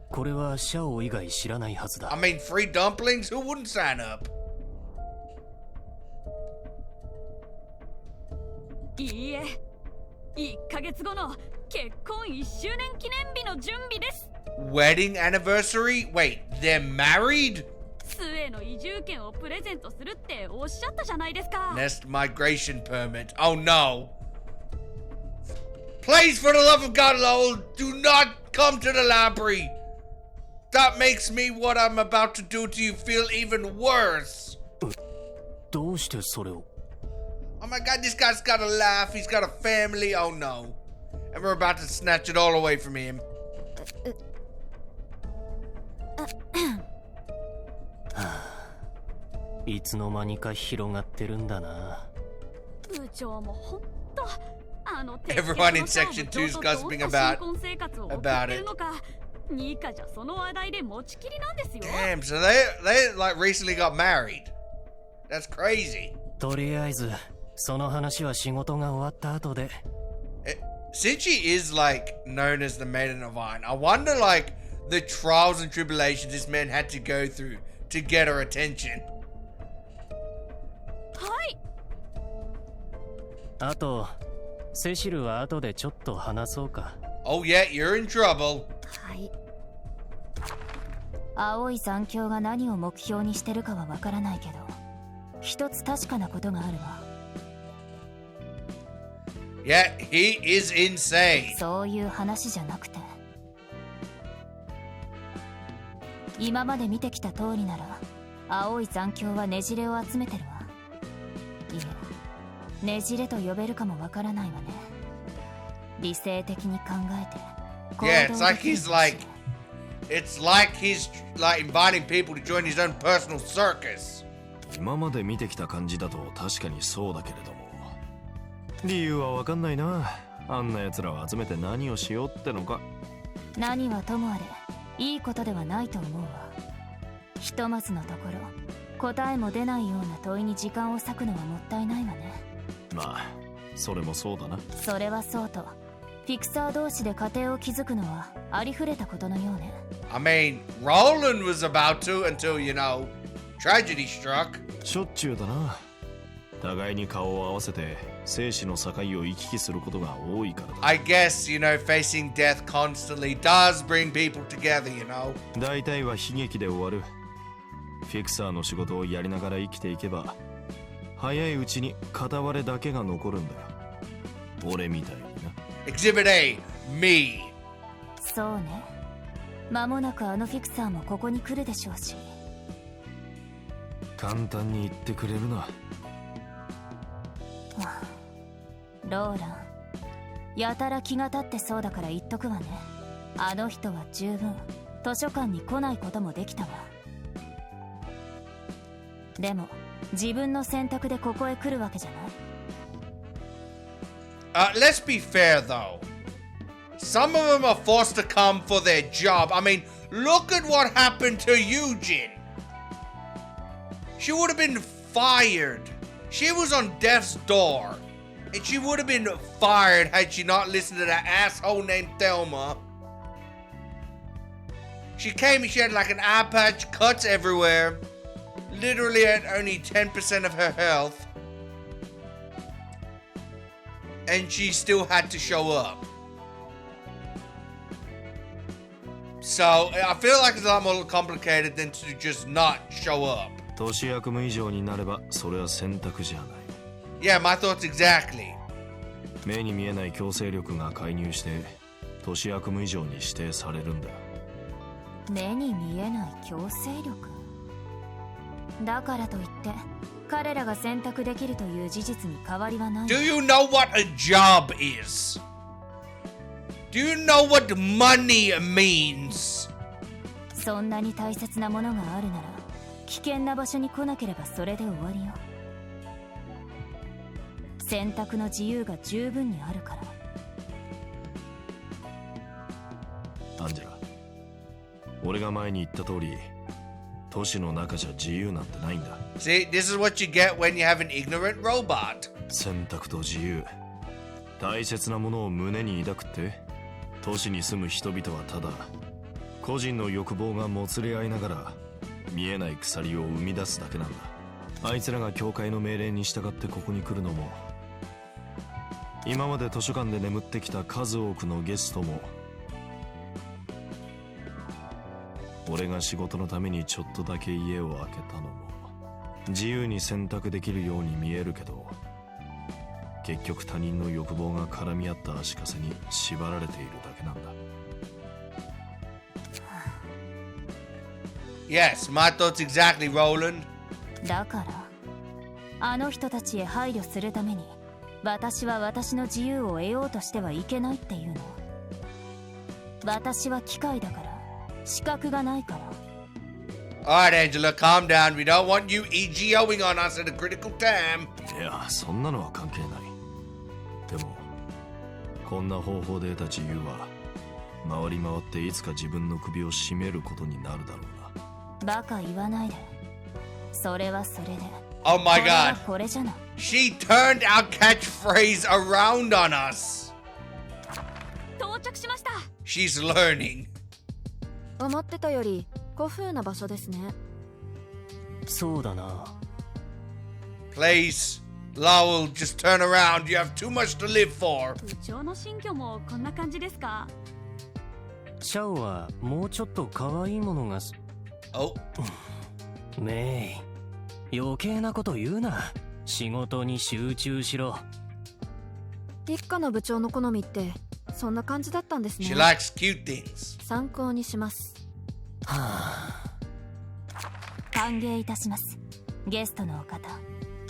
これはシャオ以外知らないはずだ。I mean, free dumplings? Who wouldn't sign up? いいえ、1ヶ月後の結婚1周年記念日の準備です。 Wedding anniversary? Wait, they're married? 末の移住権をプレゼントするっておっしゃったじゃないですか。 Nest migration permit. Oh no. Please, for the love of God, Lowell, do not come to the library. That makes me what I'm about to do to you feel even worse. どうしてそれを？ Oh my God, this guy's got a life. He's got a family. Oh no. And we're about to snatch it all away from him. いつの間にか広がってるんだな。部長もほんとあの Everyone in section 2 is gossiping about it. ニカじゃその話題で持ちきりなんですよ。 Damn, so they like recently got married. That's crazy. とりあえずその話は仕事が終わった後で。 Since she is like known as the Maiden of Iron, I wonder like the trials and tribulations this man had to go through to get her attention. はい。あとセシルは後でちょっと話そうか。 Oh yeah, you're in trouble. はい。青い残響が何を目標にしてるかはわからないけど、一つ確かなことがあるわ。Yeah, he is insane. そういう話じゃなくて、今まで見てきた通りなら青い残響はねじれを集めてるわ。いえ、ねじれと呼べるかもわからないわね。理性的に考えて。 Yeah, it's like he's like inviting people to join his own personal circus. 今まで見てきた感じだと確かにそうだけれども、理由は分かんないな。あんな奴らを集めて何をしようってのか。何はともあれいいことではないと思うわ。ひとまずのところ答えも出ないような問いに時間を割くのはもったいないわね。まあそれもそうだな。それはそうと、フィクサー同士で家庭を築くのはありふれたことのようね。I mean, Roland was about to until, you know, tragedy struck. しょっちゅうだな。互いに顔を合わせて生死の境を行き来することが多いからだ。I guess, you know, facing death constantly does bring people together, you know. 大体は悲劇で終わる。フィクサーの仕事をやりながら生きていけば、早いうちに片割れだけが残るんだよ。俺みたいにな。Exhibit A, me. そうね。間もなくあのフィクサーもここに来るでしょうし。簡単に言ってくれるな。ローラン、やたら気が立ってそうだから言っとくわね。あの人は十分図書館に来ないこともできたわ。でも自分の選択でここへ来るわけじゃない。Let's be fair though. Some of them are forced to come for their job. I mean, look at what happened to Eugene. She would have been fired. She was on death's door. And she would have been fired had she not listened to that asshole named Thelma. She came and she had like an eye patch, cuts everywhere. Literally at only 10% of her health. And she still had to show up. So, I feel like it's a lot more complicated than to just not show up. 年役務以上になればそれは選択じゃない。Yeah, my thoughts exactly. 目に見えない強制力が介入して年役務以上に指定されるんだ。目に見えない強制力だからといって彼らが選択できるという事実に変わりはない。 Do you know what a job is? Do you know what money means? そんなに大切なものがあるなら危険な場所に来なければそれで終わりよ。選択の自由が十分にあるから。アンジェラ、俺が前に言った通り都市の中じゃ自由なんてないんだ。 See, this is what you get when you have an ignorant robot. 選択と自由、大切なものを胸に抱くって。都市に住む人々はただ個人の欲望がもつれ合いながら見えない鎖を生み出すだけなんだ。あいつらが教会の命令に従ってここに来るのも、今まで図書館で眠ってきた数多くのゲストも、俺が仕事のためにちょっとだけ家を開けたのも、自由に選択できるように見えるけど、結局他人の欲望が絡み合った足かせに縛られているだけなんだ。Yes, my thoughts exactly, Roland. だからあの人たちへ配慮するために私は私の自由を得ようとしてはいけないっていうの。私は機械だから資格がないから。 Alright, Angela, calm down. We don't want you EGOing on us at a critical time. いや、そんなのは関係ない。でもこんな方法で得た自由は回り回っていつか自分の首を絞めることになるだろうな。バカ言わないで。それはそれで。 Oh my これは god. これじゃない。 She turned our catchphrase around on us. 到着しました。 She's learning. 思ってたより古風な場所ですね。そうだな。 Please, Lowell, just turn around. You have too much to live for. 部長の新居もこんな感じですか？シャオはもうちょっと可愛いものがす。 Oh. メイ、余計なこと言うな。仕事に集中しろ。一家の部長の好みってそんな感じだったんですね。 She likes cute things. 参考にします。はあ。歓迎いたします。ゲストのお方。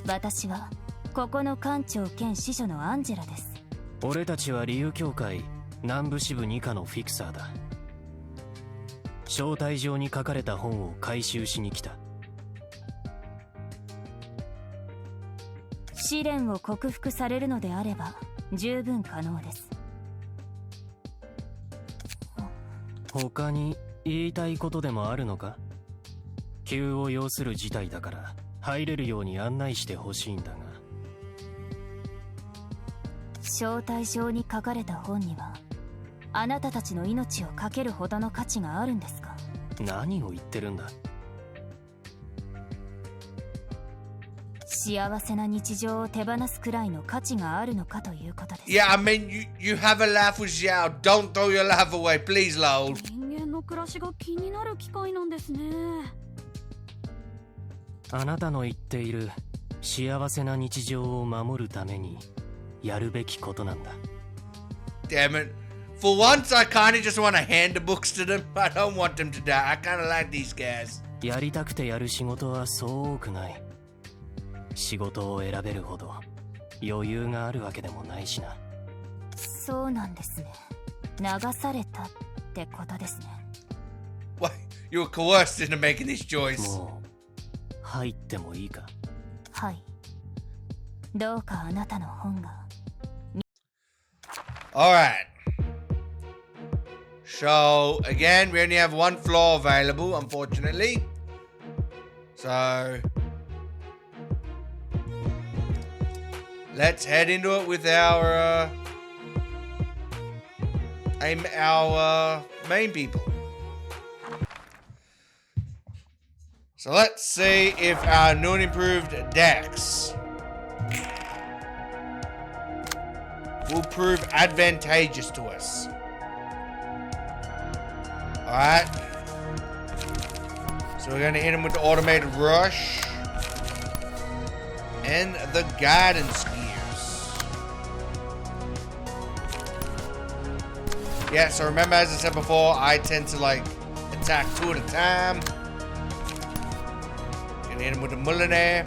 私はここの館長兼司書のアンジェラです。俺たちは理由協会南部支部2課のフィクサーだ。招待状に書かれた本を回収しに来た。試練を克服されるのであれば十分可能です。他に言いたいことでもあるのか？急を要する事態だから入れるように案内してほしいんだが。招待状に書かれた本にはあなたたちの命を懸けるほどの価値があるんですか？何を言ってるんだ。幸せな日常を手放すくらいの価値があるのかということです。 Yeah, I mean, you have a laugh with Xiao. Don't throw your laugh away, please, Lowell. 人間の暮らしが気になる機会なんですね。あなたの言っている幸せな日常を守るためにやるべきことなんだ。 Damn it. For once, I kind of just want to hand the books to them. I don't want them to die. I kind of like these guys. やりたくてやる仕事はそう多くない。仕事を選べるほど余裕があるわけでもないしな。そうなんですね。流されたってことですね。 Why? You were coerced into making this choice. もう入ってもいいか？はい。どうかあなたの本が。 Alright. So, again, we only have one floor available, unfortunately. So, let's head into it with our main people. So let's see if our new and improved Dex will prove advantageous to us. Alright. So we're going to hit him with the automated rush and the guidance gears. Yeah, so remember, as I said before, I tend to like attack two at a time. Gonna hit him with the millionaire.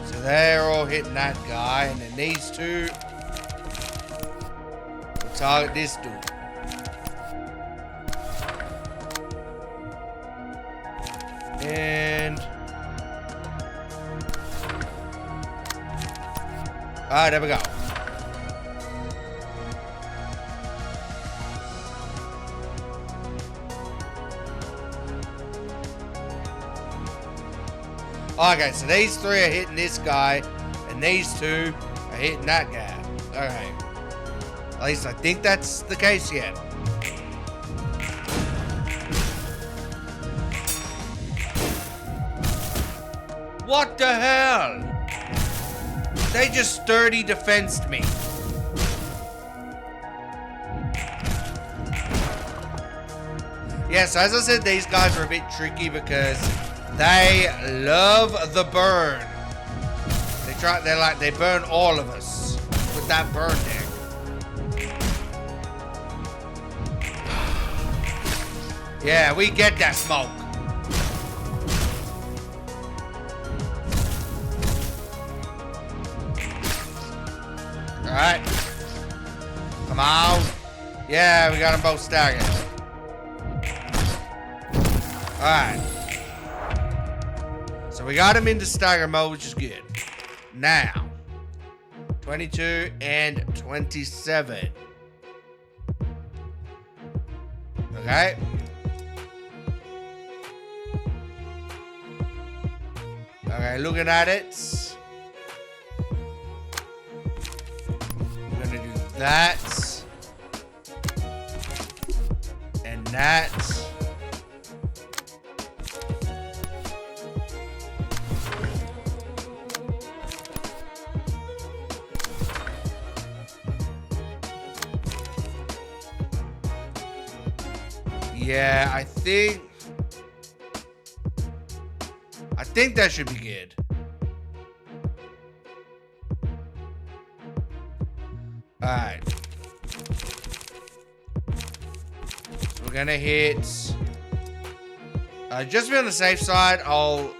So they're all hitting that guy, and then these two will target this dude. And alright, there we go. Okay, so these three are hitting this guy, and these two are hitting that guy. Alright. At least I think that's the case yet. What the hell? They just sturdy defensed me. Yes, as I said, these guys are a bit tricky because they love the burn. They burn all of us with that burn deck. Yeah, we get that smoke. Alright. Come on. Yeah, we got them both staggered. Alright. So we got him into stagger mode, which is good. Now, 22 and 27. Okay. Okay, looking at it. We're gonna do that. And that. Yeah, I think that should be good. Alright. So we're gonna hit just to be on the safe side, I'll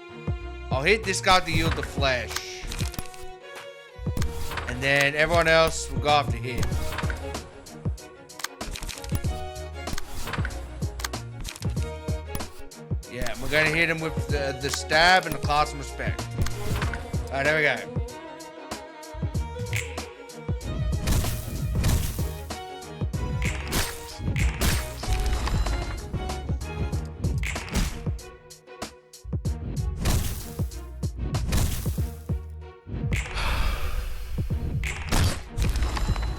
hit this guy to yield the flesh. And then everyone else will go off to hit. Yeah, we're gonna hit him with the stab and the class of respect. Alright, there we go.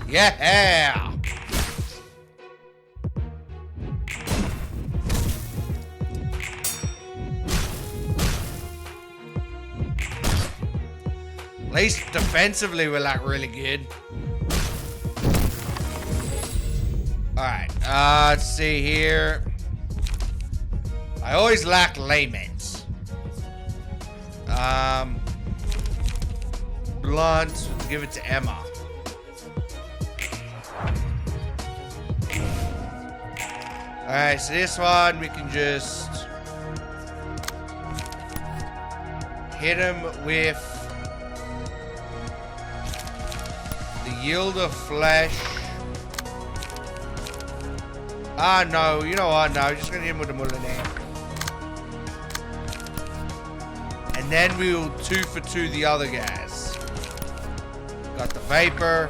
Yeah! At least defensively, we're like really good. Alright, let's see here. I always lack laments. Blunt, give it to Emma. Alright, so this one we can just hit him with the yield of flesh. Ah, no, you know what? No, I'm just gonna hit him with the Mullinair. And then we'll 2 for 2 the other guys. Got the Vapor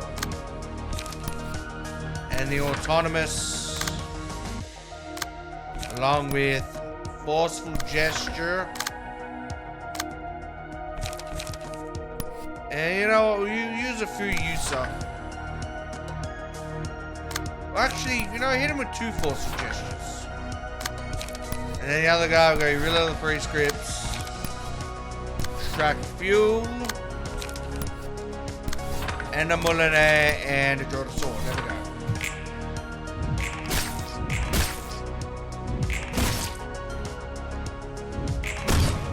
and the Autonomous, along with Forceful Gesture. And you know what, we'll use a Fuyusa. Well, actually, you know, hit him with 2 Forceful Gestures. And then the other guy will go reload the prescripts. Extract Fuel. And a Mullinair and a Draw the Sword. There we go.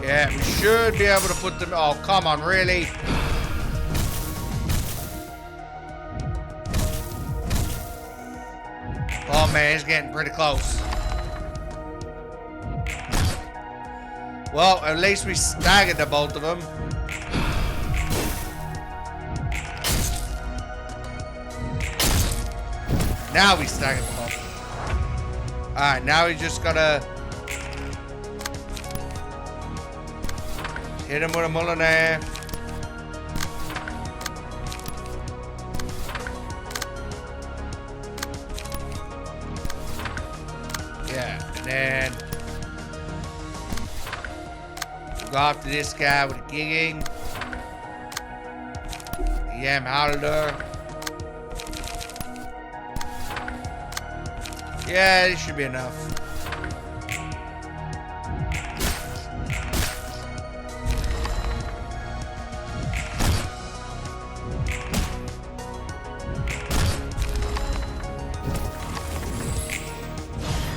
Yeah, we should be able to put them. Oh, come on, really? Oh man, it's getting pretty close. Well, at least we staggered the both of them. Now we staggered the both of them. Alright, now we just gotta hit him with a Mullinair. Yeah, and then we'll go after this guy with a gigging. Yeah, Halder. Yeah, this should be enough.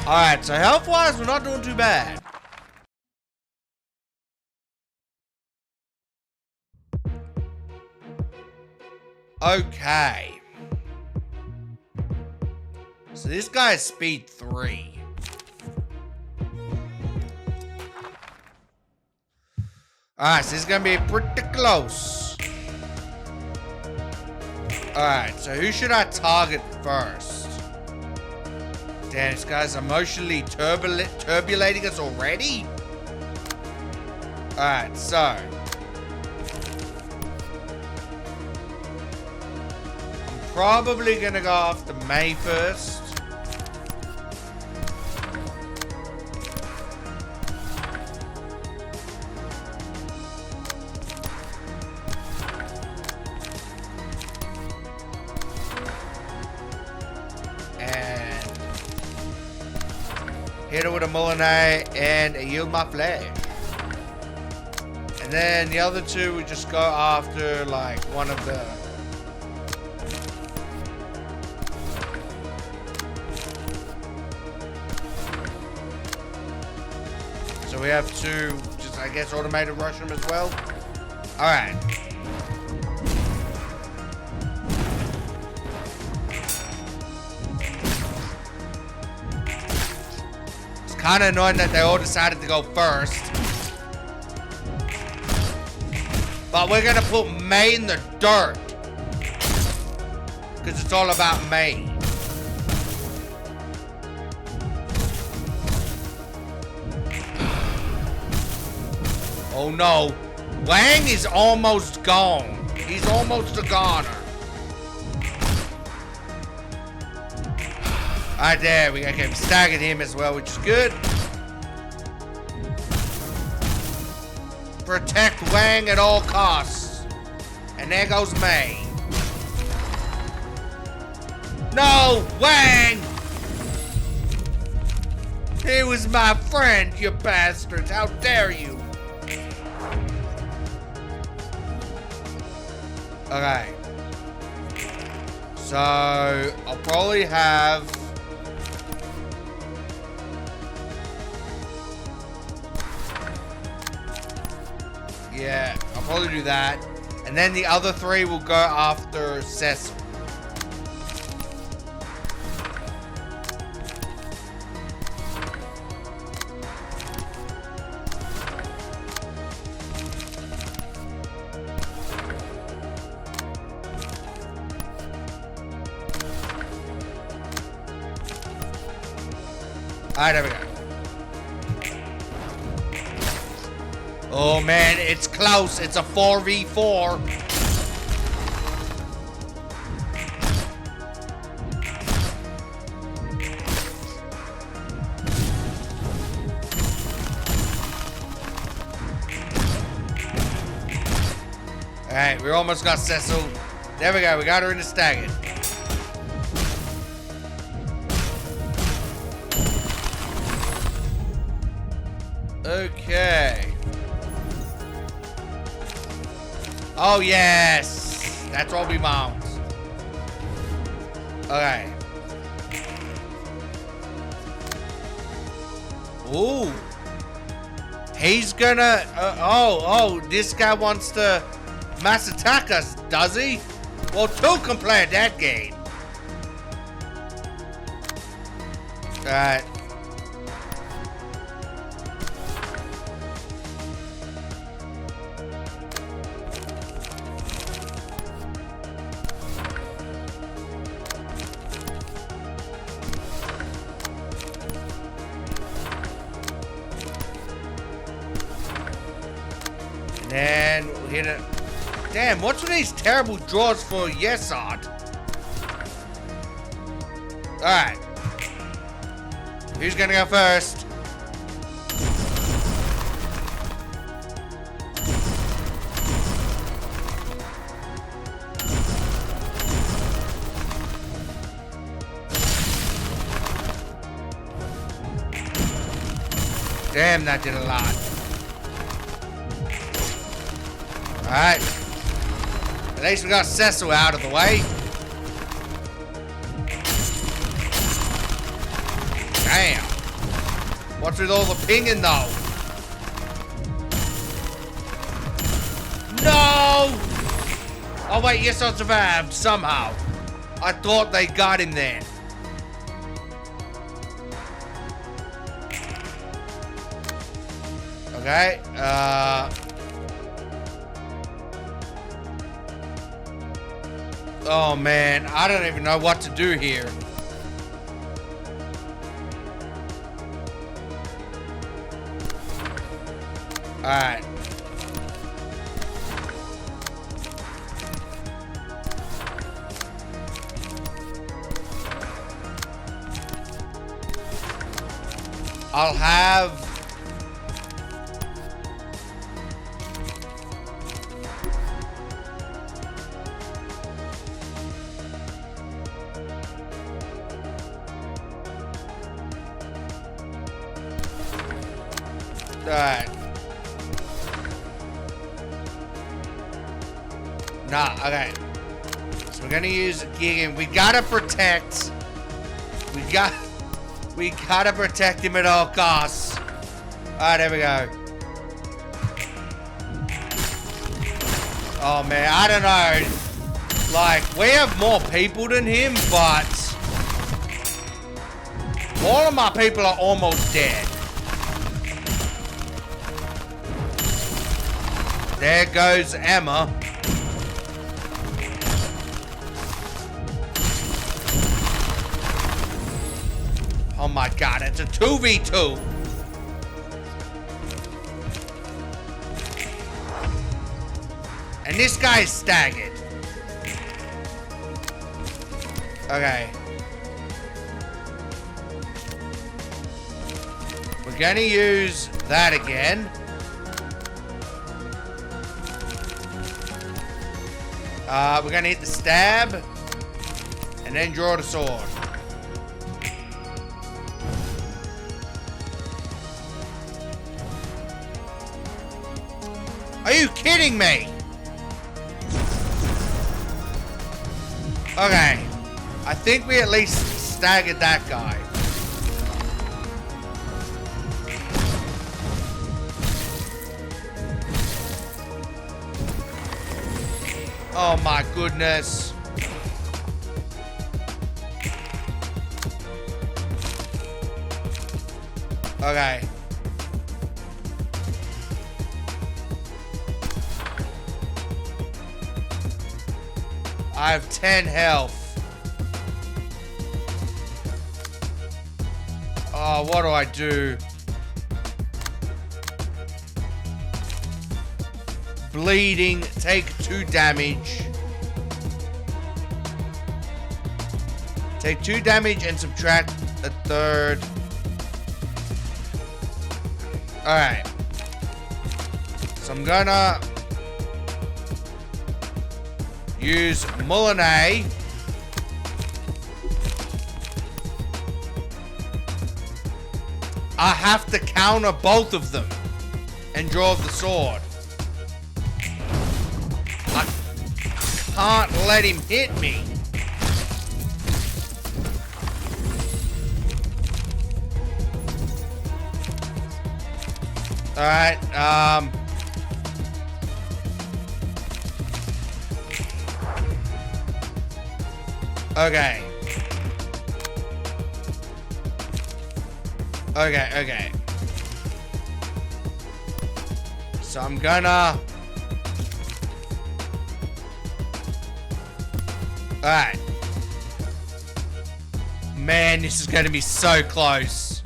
Alright, so health-wise, we're not doing too bad. Okay. So this guy is speed 3. Alright, so this is gonna be pretty close. Alright, so who should I target first? Damn, this guy's emotionally turbulating us already? Alright, so probably gonna go after May first. And hit her with a Molinet and yield my flash. And then the other two we just go after like one of the so we have to just I guess automated rush them as well. Alright. It's kinda annoying that they all decided to go first. But we're gonna put May in the dirt. Because it's all about May. Oh no. Wang is almost gone. He's almost a goner. Alright, there we go. Staggered him as well, which is good. Protect Wang at all costs. And there goes May. No! Wang! He was my friend, you bastards. How dare you? Okay. So, I'll probably have... Yeah, I'll probably do that. And then the other three will go after Cecil. Alright, there we go. Oh man, it's close. It's a 4v4. Alright, we almost got Cecil. There we go. We got her in the staggered. Okay. Oh, yes. That's what we want. Okay. Ooh. He's gonna... this guy wants to mass attack us, does he? Well, two can play that game. Alright. And we'll hit it. Damn, what's with these terrible draws for Yesod? Alright. Who's gonna go first? Damn, that did a lot. Alright. At least we got Cecil out of the way. Damn. What's with all the pinging though? No! Oh wait, yes, I survived somehow. I thought they got him then. Okay, oh man, I don't even know what to do here. Alright. I'll have... Alright. Nah, okay. So we're gonna use Gigan. We gotta protect. We gotta protect him at all costs. Alright, there we go. Oh man, I don't know. Like, we have more people than him, but all of my people are almost dead. There goes Emma. Oh my god, it's a 2v2. And this guy's staggered. Okay. We're gonna use that again. We're gonna hit the stab. And then draw the sword. Are you kidding me? Okay. I think we at least staggered that guy. Oh my goodness. Okay. I have 10 health. Oh, what do I do? Bleeding, take 2 damage. Take 2 damage and subtract a third. Alright. So I'm gonna use Moulinet. I have to counter both of them and draw the sword. I can't let him hit me. Alright, okay. Okay. So I'm gonna... Alright. Man, this is gonna be so close.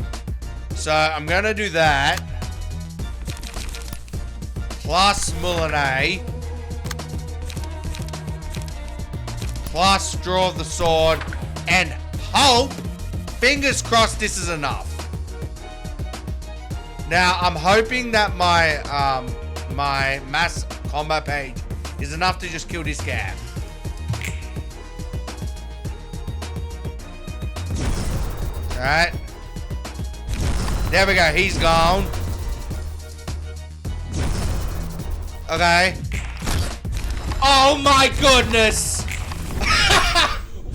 So I'm gonna do that. Plus Moulinet. Plus draw the sword. And hope, fingers crossed, this is enough. Now, I'm hoping that my my mass combat page is enough to just kill this guy. Alright. There we go, he's gone. Okay. Oh my goodness!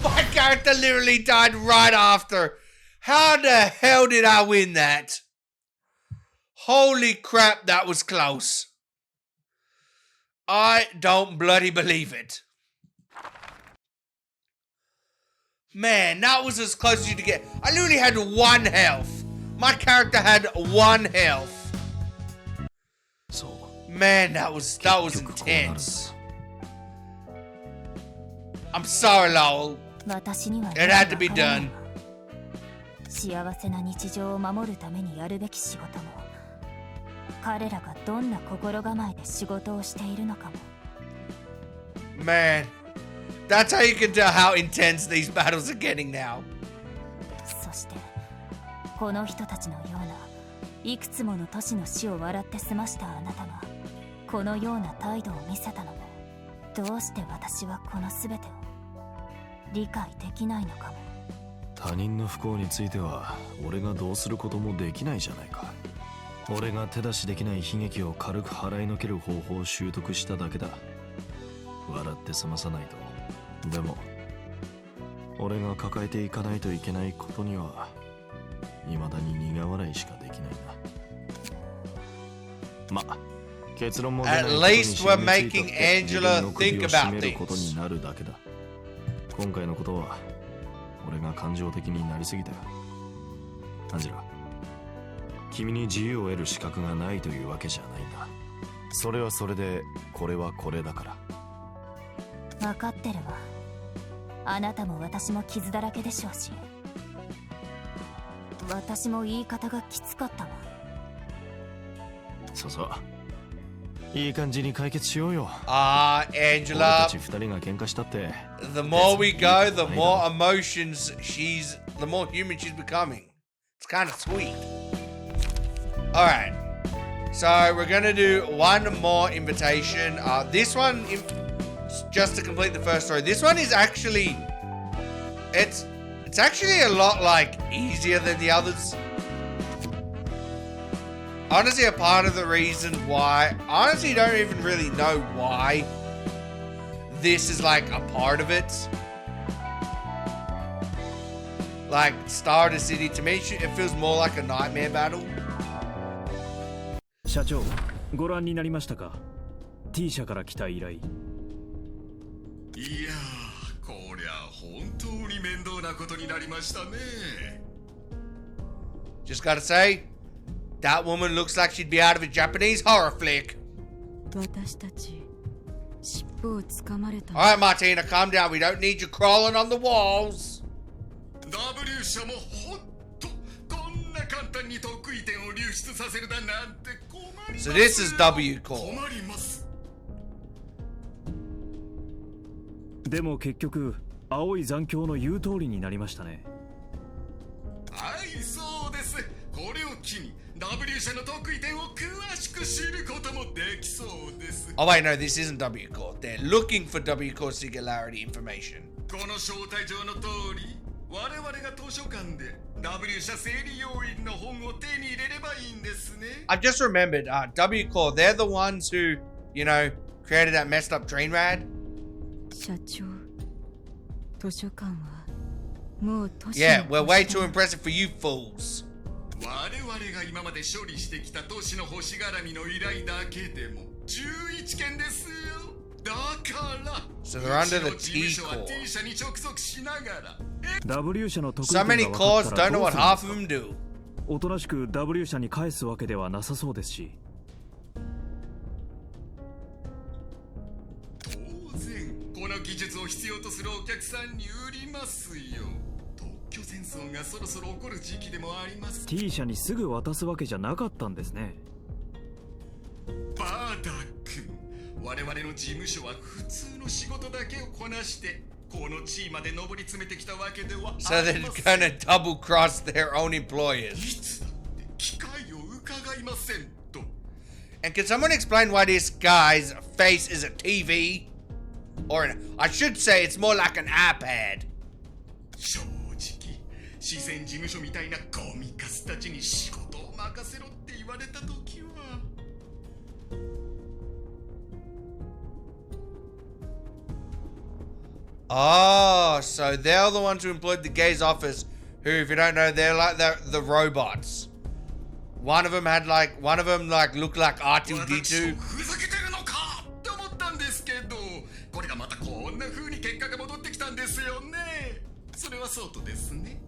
My character literally died right after. How the hell did I win that? Holy crap, that was close. I don't bloody believe it. Man, that was as close as you could get. I literally had 1 health. My character had 1 health. Man, that was intense. I'm sorry, Lowell. It had to be done. 幸せな日常を守るためにやるべき仕事も、彼らがどんな心構えで仕事をしているのかも。Man, that's how you can tell how intense these battles are getting now. そして、この人たちのようないくつもの都市の死を笑って済ましたあなたがこのような態度を見せたのも、どうして私はこの全てを理解できないのかも。他人の不幸については俺がどうすることもできないじゃないか。俺が手出しできない悲劇を軽く払いのける方法を習得しただけだ。笑って済まさないと。でも俺が抱えていかないといけないことには未だに苦笑いしかできないな。ま、結論も出ないことに At least we're making Angela think about ること things. になるだけだ。今回のことは俺が感情的になりすぎたよ。アンジェラ、君に自由を得る資格がないというわけじゃないんだ。それはそれで、これはこれだから。分かってるわ。あなたも私も傷だらけでしょうし、私も言い方がきつかったわ。そうそう、いい感じに解決しようよ。Angela. 俺たち二人が喧嘩したって。The more we go, the more emotions the more human she's becoming. It's kind of sweet. Alright. So we're gonna do one more invitation. This one, just to complete the first story. This one is actually, it's actually a lot like easier than the others. Honestly, a part of the reason why, honestly, don't even really know why this is like a part of it. Like Star to City, to me, it feels more like a nightmare battle. 社長、ご覧になりましたか？ T 社から来た依頼。いやー、こりゃ本当に面倒なことになりましたね。Just gotta say, that woman looks like she'd be out of a Japanese horror flick. 私たち尻尾をつかまれた。 Alright, Martina, calm down. We don't need you crawling on the walls. W 社もほんとこんな簡単に得意点を流出させるだなんて困ります。 So this is W core. 困ります。でも結局青い残響の言う通りになりましたね。はい、そうです。これを機に W 社の得意点を詳しく知ることもできそうです。 Oh wait, no, this isn't W core. They're looking for W core singularity information. この招待状の通り、我々が図書館で W 社整理要員の本を手に入れればいいんですね。 I've just remembered, W core, they're the ones who, you know, created that messed up train rad. 社長、図書館はもう都市 Yeah, we're way too impressive for you fools. 我々が今まで処理してきた都市の星絡みの依頼だけでも11件ですよ。だから、 So they're under the うちの事務 T 所は core. T 社に直属しながら W 社の得意 So 点 many が分か cores, ったら don't ど know うす what るん half です of か？ them do. おとなしく W 社に返すわけではなさそうですし。当然この技術を必要とするお客さんに売りますよ。特許戦争がそろそろ起こる時期でもあります。 T 社にすぐ渡すわけじゃなかったんですね。バーダ君、我々の事務所は普通の仕事だけをこなしてこの地位まで上り詰めてきたわけでは So あり they're ません。 gonna double cross their own い employers. つだって機会を伺いませんと。 And can someone explain why this guy's face is a TV? Or I should say it's more like an iPad. 正直、自然事務所みたいなゴミカスたちに仕事を任せろって言われた時は。Oh, so they're the ones who employed the gays office, who, if you don't know, they're like the robots. One of them looked like 私 R2D2. ふざけてるのかって思ったんですけど、これがまたこんな風に結果が戻ってきたんですよね。それはそうとですね。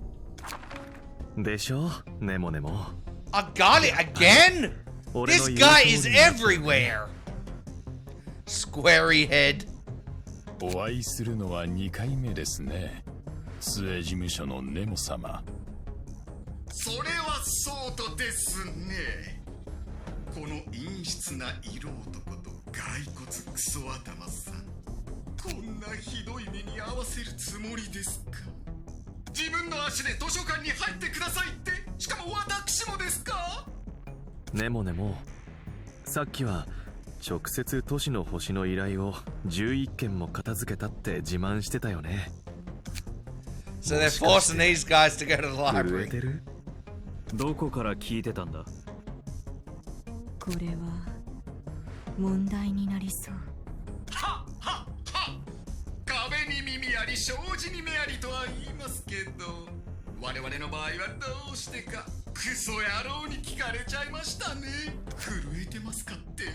でしょ、ネモネモ。 I got it again? This guy is everywhere. Squarey head. お会いするのは2回目ですね。末事務所のネモ様。それはそうとですね。この陰湿な色男と骸骨クソ頭さん、こんなひどい目に遭わせるつもりですか？自分の足で図書館に入ってくださいって、しかも私もですか？ネモネモ、さっきは直接都市の星の依頼を11件も片付けたって自慢してたよね。 So they're forcing these guys to go to the 震え library. てる？どこから聞いてたんだ？これは問題になりそう。はっはっは。壁に耳あり障子に目ありとは言いますけど、我々の場合はどうしてかクソ野郎に聞かれちゃいましたね。震えてますかって。はい、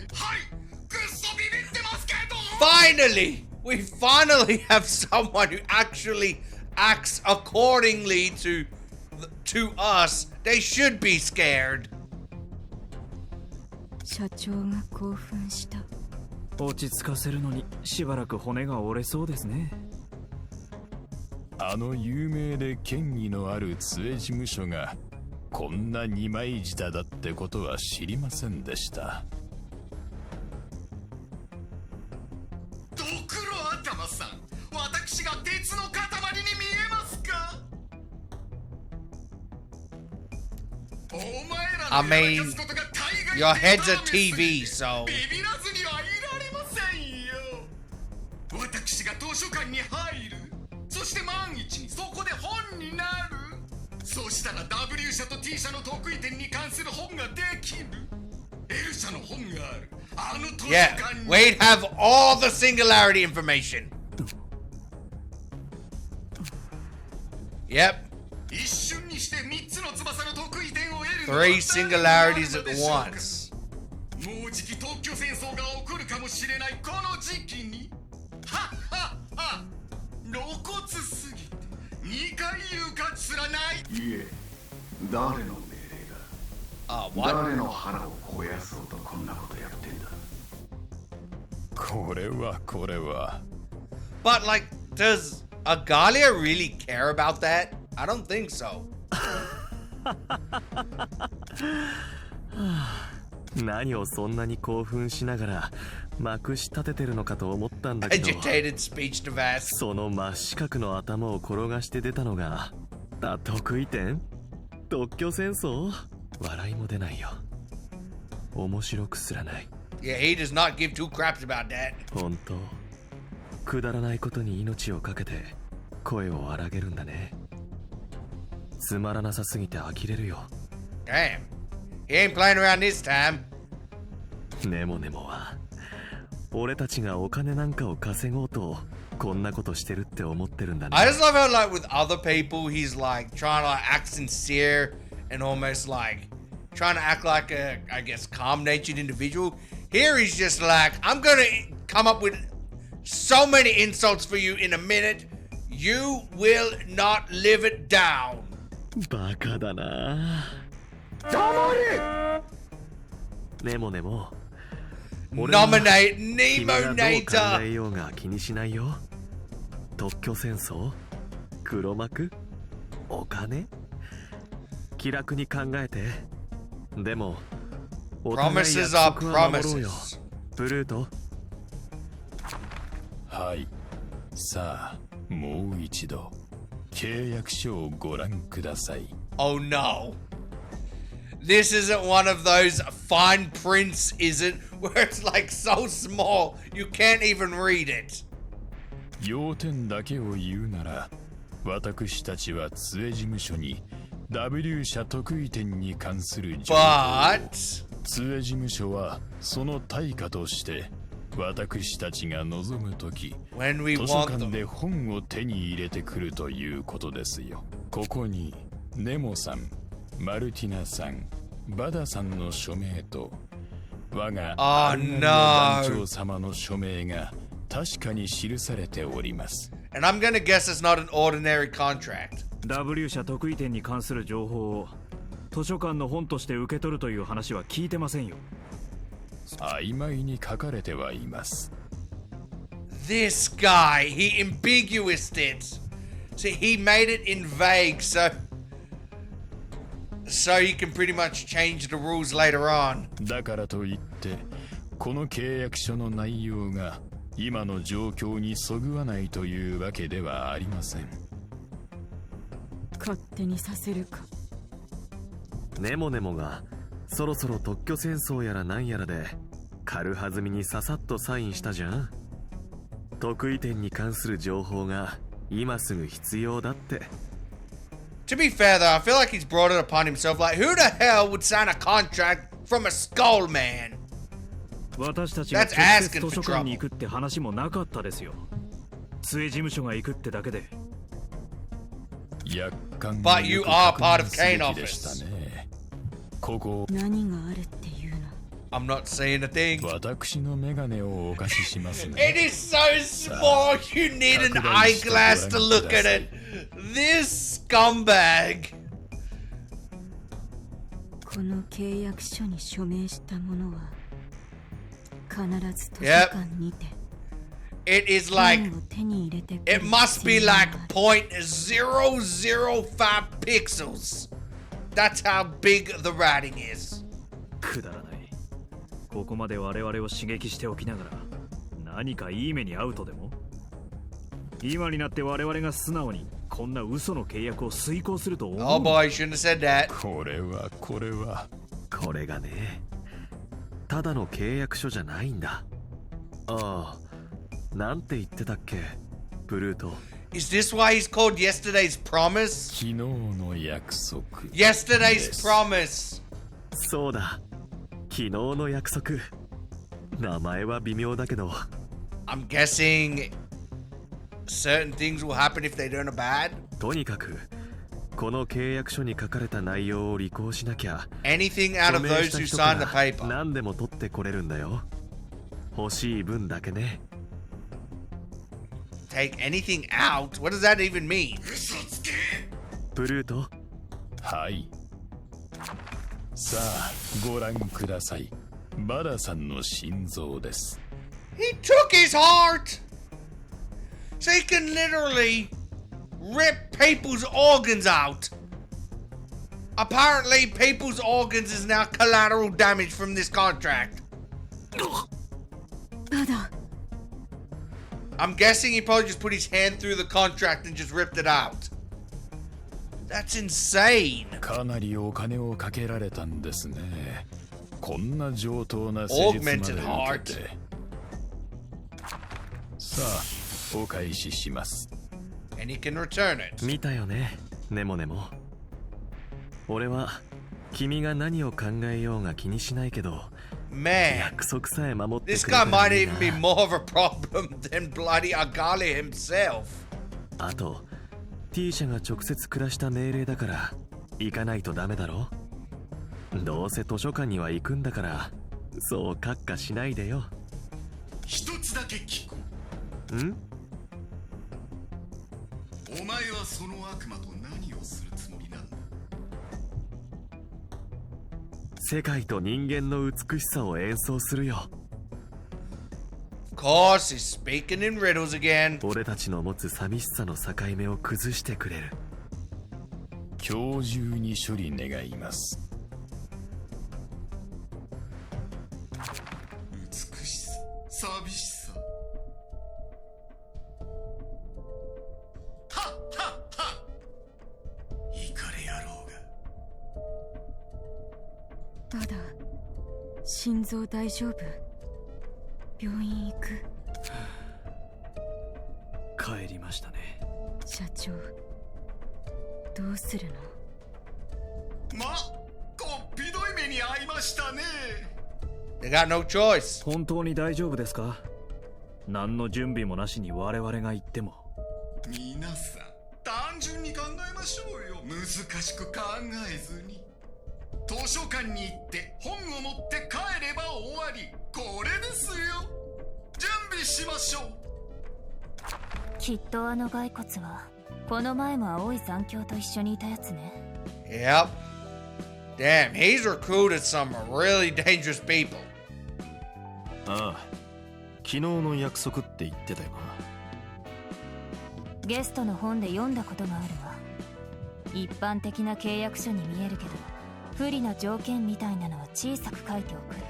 クソビビってますけど。 Finally! We finally have someone who actually acts accordingly to us. They should be scared. 社長が興奮した。落ち着かせるのにしばらく骨が折れそうですね。あの有名で権威のある杖事務所がこんな二枚舌だってことは知りませんでした。ドクロ頭さん、私が鉄の塊に見えますか？お前ら I の mean, やらかすことが大概 your head's a データベース TV, so ビビらずにはいられませんよ。私が図書館に入る。そして万一にそこで本になる。そしたら W 社と T 社の得意点に関する本ができる。L 社の本がある。あの図書 yeah, 館に。 we'd have all the singularity information. Yep. 一瞬にして3つの翼の得意点を得るのは Three singularities at 誰になるのでしょうか。 once. もうじき特許戦争が起こるかもしれないこの時期に。はっはっは。露骨すぎて2回言う価値すらない。いえ、誰の命令だ。誰の腹を肥やそうとこんなことやってんだ。これは But like, does Agalia really care about that? I don't think so. 何をそんなに興奮しながらまくし立ててるのかと思ったんだけど、 Agitated speech device. その真四角の頭を転がして出たのが得意点？特許戦争？笑いも出ないよ。面白くすらない。 Yeah, he does not give two craps about that. 本当、くだらないことに命をかけて声を荒げるんだね。つまらなさすぎて呆れるよ。 Damn. He ain't playing around this time. ネモネモは俺たちがお金なんかを稼ごうとこんなことしてるって思ってるんだね。 I just love how like with other people he's like trying to like act sincere and almost like trying to act like a, I guess, calm-natured individual. Here he's just like, I'm gonna come up with so many insults for you in a minute. You will not live it down. バカだな。黙れ！ネモネモ。 Nominate 君がどう考 Nemonator. えようが気にしないよ。特許戦争？黒幕？お金？気楽に考えて。でもお互い Promises 約 are 束は守ろうよ。 promises. ブルート。はい。さあもう一度契約書をご覧ください。 Oh no. This isn't one of those fine prints, is it? Where it's like so small, you can't even read it. 要点だけを言うなら、私たちは杖事務所に W 社得意点に関する情報を。But 杖事務所はその対価として私たちが望むとき、 when we 図書 want 館 them. で本を手に入れてくるということですよ。ここにネモさん、マルティナさん、バダさんの署名と我がアルガリア団長様の署名が確かに記されております。 And I'm gonna guess it's not an ordinary contract. W 社得意点に関する情報を図書館の本として受け取るという話は聞いてませんよ。曖昧に書かれてはいます。 This guy, he ambiguous it. See, he made it in vague, so you can pretty much change the rules later on. だからといってこの契約書の内容が今の状況にそぐわないというわけではありません。勝手にさせるか。ネモネモがそろそろ特許戦争やらなんやらで軽はずみにささっとサインしたじゃん。得意点に関する情報が今すぐ必要だって。 To be fair though, I feel like he's brought it upon himself. Like, who the hell would sign a contract from a skull man? 私たちが直接図書館に行くって話もなかったですよ。杖事務所が行くってだけで。But you are part of Kane office. ここ何があるっていうの。 I'm not saying a thing. 私のメガネをお貸ししますね。 It is so small. You need an eyeglass to look at it. This scumbag. この契約書に署名した者は必ず図書館にて。It is like, it must be like 0.005 pixels. That's how big the writing is. くだらない。ここまで我々を刺激しておきながら何かいい目に遭うとでも。今になって我々が素直にこんな嘘の契約を遂行すると思う。Oh boy, shouldn't have said that. これがね、ただの契約書じゃないんだ。ああ、なんて言ってたっけ、ブルート。Is this why he's called Yesterday's Promise? 昨日の約束。Yesterday's Promise. そうだ、昨日の約束。名前は微妙だけど。I'm guessing certain things will happen if they do no bad. とにかくこの契約書に書かれた内容を履行しなきゃ Anything out of those who sign the paper. 何でも取ってこれるんだよ。欲しい分だけね。Take anything out? What does that even mean? ブルート。はい。さあ、ご覧ください。バダさんの心臓です。He took his heart! So he can literally rip people's organs out. Apparently, people's organs is now collateral damage from this contract. I'm guessing he probably just put his hand through the contract and just ripped it out. That's insane. かなりお金をかけられたんですね。こんな上等な施術まで受けて。さあ、お返しします。And he can return it. 見たよね、ネモネモ。俺は君が何を考えようが気にしないけど、Man, 約束さえ守ってく this れた guy ら might いいな。 even be more of a problem than bloody Agali himself. あと T 社が直接下した命令だから行かないとダメだろ。どうせ図書館には行くんだから、そうカッカしないでよ。一つだけ聞こう。ん？お前はその悪魔と何をするつもりなんだ？世界と人間の美しさを演奏するよ。Of course, he's speaking in riddles again. 俺たちの持つ寂しさの境目を崩してくれる。今日中に処理願います。美しさ、寂しさ。はっはっは。イカれ野郎が。ただ、心臓大丈夫？病院行く。帰りましたね。社長、どうするの？こっぴどい目に遭いましたね。They got no choice. 本当に大丈夫ですか？何の準備もなしに我々が行っても。皆さん、単純に考えましょうよ。難しく考えずに。図書館に行って本を持って帰れば終わり。これですよ。準備しましょう。きっとあの骸骨はこの前も青い残響と一緒にいたやつね。 Yep. Damn, he's recruited some really dangerous people. ああ、昨日の約束って言ってたよな。ゲストの本で読んだことがあるわ。一般的な契約書に見えるけど、不利な条件みたいなのは小さく書いておくって。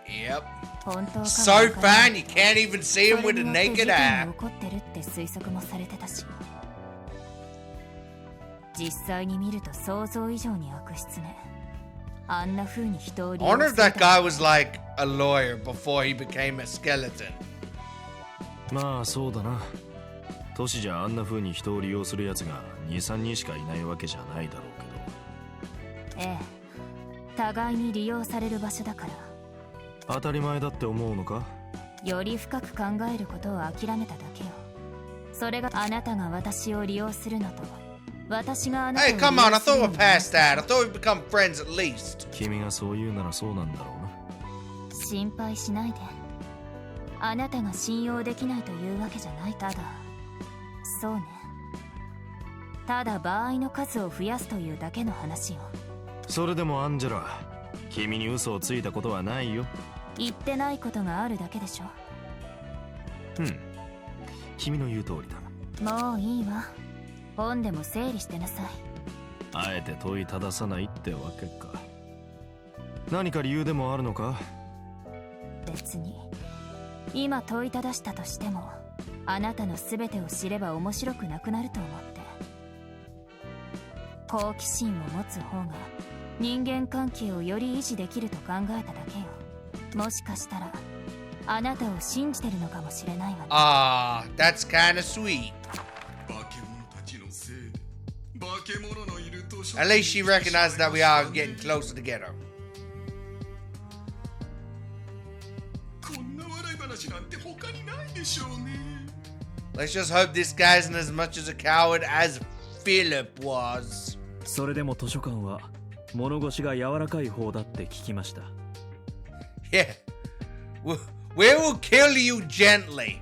Yep. 本当か So fine, you can't even see him with a naked eye. 起こってるって推測もされてたし、実際に見ると想像以上に悪質ね。あんな風に人を I 利用 wonder す if る that guy was like a lawyer before he became a skeleton. まあそうだな。都市じゃあんな風に人を利用するやつが 2,3 人しかいないわけじゃないだろうけど。ええ、互いに利用される場所だから。当たり前だって思うのか？より深く考えることを諦めただけよ。それがあなたが私を利用するのと、私があなたを Hey, 利用 come on, I する thought の we're と past that. I thought we'd become friends at least. 君がそう言うならそうなんだろうな。心配しないで。あなたが信用できないというわけじゃない。ただ、そうね。ただ場合の数を増やすというだけの話よ。それでもアンジェラ、君に嘘をついたことはないよ。言ってないことがあるだけでしょ。君の言う通りだ。もういいわ。本でも整理してなさい。あえて問いたださないってわけか。何か理由でもあるのか？別に。今問いただしたとしても、あなたの全てを知れば面白くなくなると思って。好奇心を持つ方が人間関係をより維持できると考えただけよ。もしかしたらあなたを信じてるのかもしれないわね。Ah, that's kinda sweet. At least she recognized that we are getting closer together. Let's just hope this guy isn't as much as a coward as Philip was. それでも図書館は物腰が柔らかい方だって聞きました。Yeah. We will kill you gently.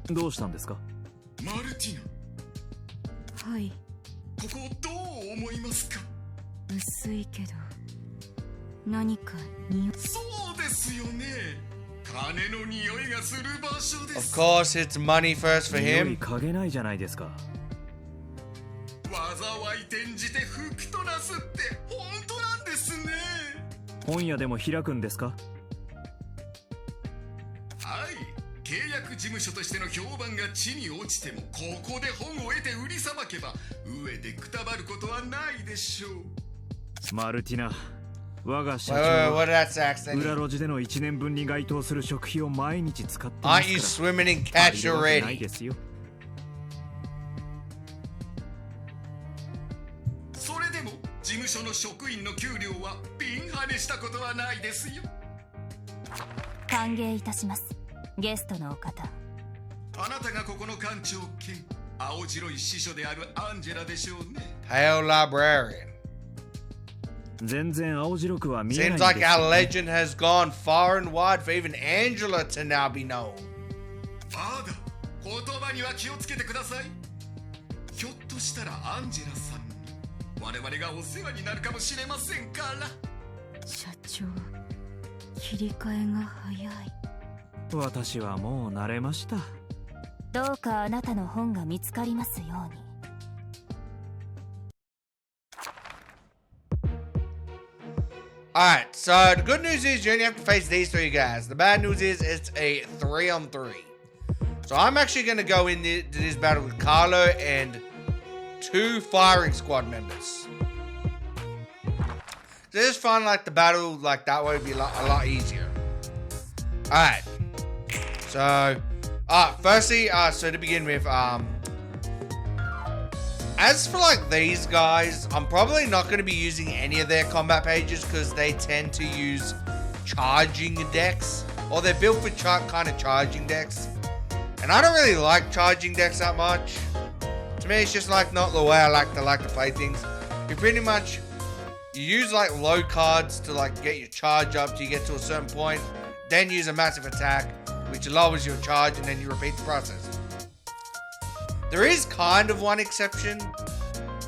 どうしたんですか？マルティナ。はい。ここどう思いますか？薄いけど何か匂い。そうですよね。金の匂いがする場所です。 Of course, it's money first for 匂い him. 嗅げないじゃないですか。災い転じて福となすって本当なんですね。本屋でも開くんですか？はい、契約事務所としての評判が地に落ちてもここで本を得て売りさばけば上でくたばることはないでしょう。マルティナ、我が社長 What は did that sax? 裏路地での1年分に該当する食費を毎日使ってま Aren't you すから。 swimming in catch ない already? ですよ。それでも事務所の職員の給料はピンハネしたことはないですよ。歓迎いたします。ゲストのお方。あなたがここの館長兼青白い司書であるアンジェラでしょうね。 Pale librarian. 全然青白くは見えないん Seems です like よ our ね。 legend has gone far and wide for even Angela to now be known. まだ言葉には気をつけてください。ひょっとしたらアンジェラさんに我々がお世話になるかもしれませんから。社長、切り替えが早い。私はもう慣れました。どうかあなたの本が見つかりますように。Alright, so the good news is you only have to face these three guys. The bad news is it's a 3-on-3. So I'm actually going to go into this battle with Carlo and 2 firing squad members. So I just find like the battle like that way would be a lot easier. Alright. So, firstly, so to begin with, as for like these guys, I'm probably not going to be using any of their combat pages because they tend to use charging decks, or they're built for kind of charging decks, and I don't really like charging decks that much. To me, it's just like not the way I like to play things. You pretty much you use like low cards to like get your charge up till you get to a certain point, then use a massive attack, which lowers your charge, and then you repeat the process. There is kind of one exception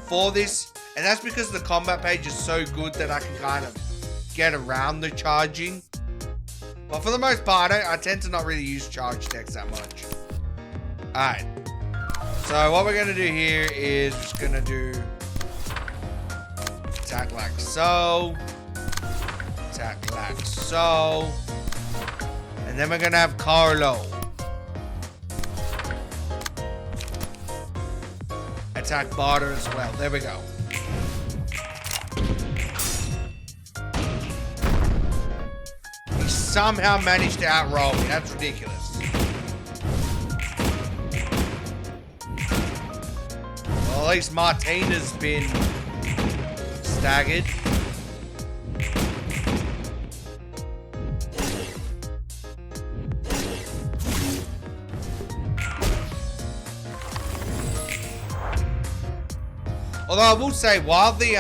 for this, and that's because the combat page is so good that I can kind of get around the charging. But for the most part, I tend to not really use charge decks that much. Alright. So what we're going to do here is just going to do attack like so. Attack like so. And then we're going to have Carlo. Attack barter as well. There we go. somehow managed to outroll me. That's ridiculous. Well, at least Martina's been staggered. Although I will say, while the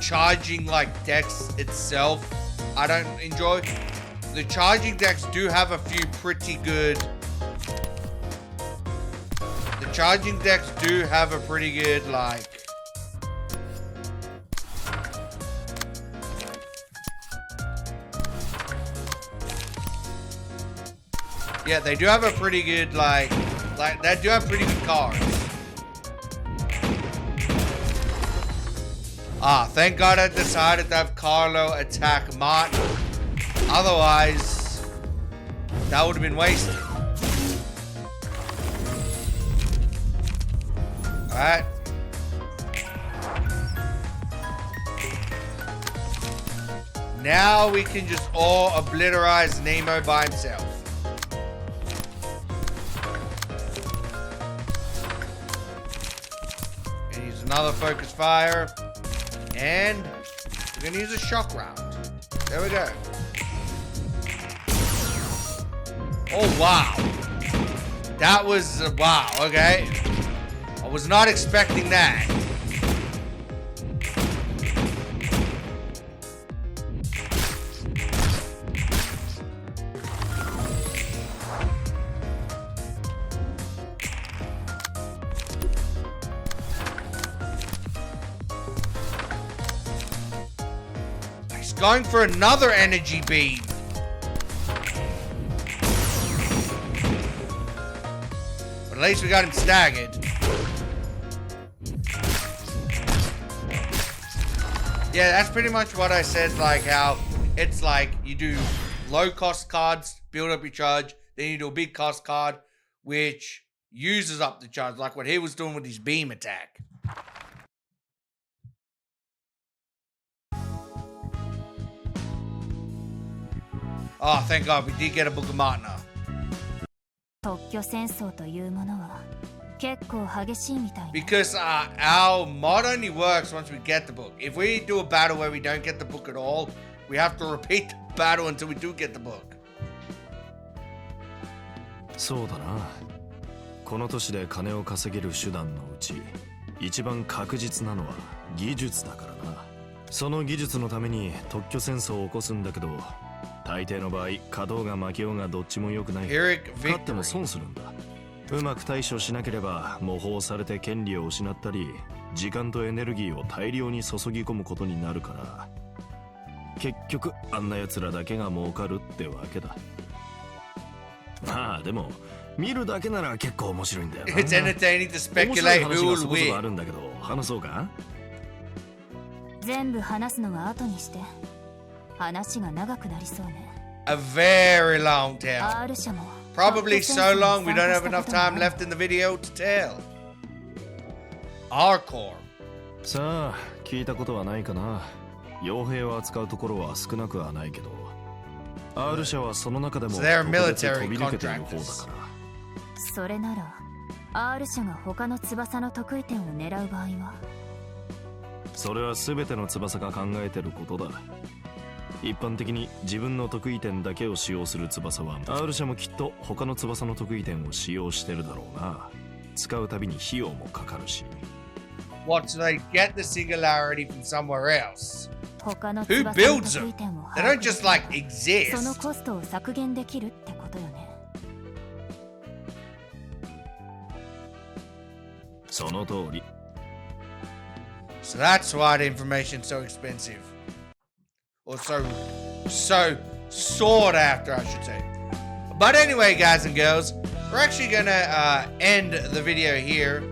charging like decks itself, I don't enjoy. The charging decks do have a few pretty good. The charging decks do have a pretty good like. Yeah, they do have a pretty good like they do have pretty good cards. Ah, thank God I decided to have Carlo attack Martin. Otherwise, that would have been wasted. Alright. Now we can just all obliterate Nemo by himself. Gonna use another focus fire. And we're gonna use a shock round. There we go. Oh, wow. That was, wow, okay. I was not expecting that. He's going for another energy beam. But at least we got him staggered. Yeah, that's pretty much what I said, like how it's like you do low cost cards, build up your charge, then you do a big cost card, which uses up the charge, like what he was doing with his beam attack. Oh, thank God, we did get a Book of Martina. 特許戦争というものは結構激しいみたいね。 Because our mod only works once we get the book. If we do a battle where we don't get the book at all, we have to repeat the battle until we do get the book. そうだな。この年で金を稼げる手段のうち一番確実なのは技術だからな。その技術のために特許戦争を起こすんだけど、大抵の場合稼働が負けようがどっちも良くない。勝っても損するんだ。うまく対処しなければ模倣されて権利を失ったり、時間とエネルギーを大量に注ぎ込むことになるから、結局あんな奴らだけが儲かるってわけだ。まあでも見るだけなら結構面白いんだよな。It's entertaining to speculate who will win. あるんだけど、話そうか？全部話すのは後にして。話が長くなりそうね。A very long tale. R 社も Probably so long we don't have enough time left in the video to tell. Hardcore. さあ、聞いたことはないかな。傭兵を扱うところは少なくはないけど、R 社はその中でも特別飛び抜けている方だから。それなら R 社が他の翼の得意点を狙う場合は？それは全ての翼が考えてることだ。一般的に自分の得意点だけを使用する翼は R 社もきっと他の翼の得意点を使用してるだろうな。使うたびに費用もかかるし。What, so they get the singularity from somewhere else? 他の Who 翼の builds 得 them? 意点を They don't just like exist. そのコストを削減できるってことよね。その通り。So that's why the information's so expensive. Or so sought after, I should say. But anyway, guys and girls, we're actually gonna end the video here.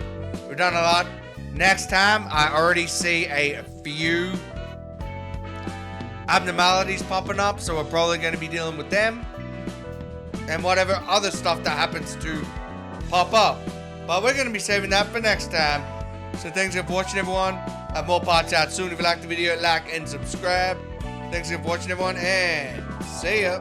We've done a lot. Next time, I already see a few abnormalities popping up, so we're probably gonna be dealing with them. And whatever other stuff that happens to pop up. But we're gonna be saving that for next time. So thanks for watching, everyone. Have more parts out soon. If you like the video, like and subscribe. Thanks for watching, everyone, and see ya.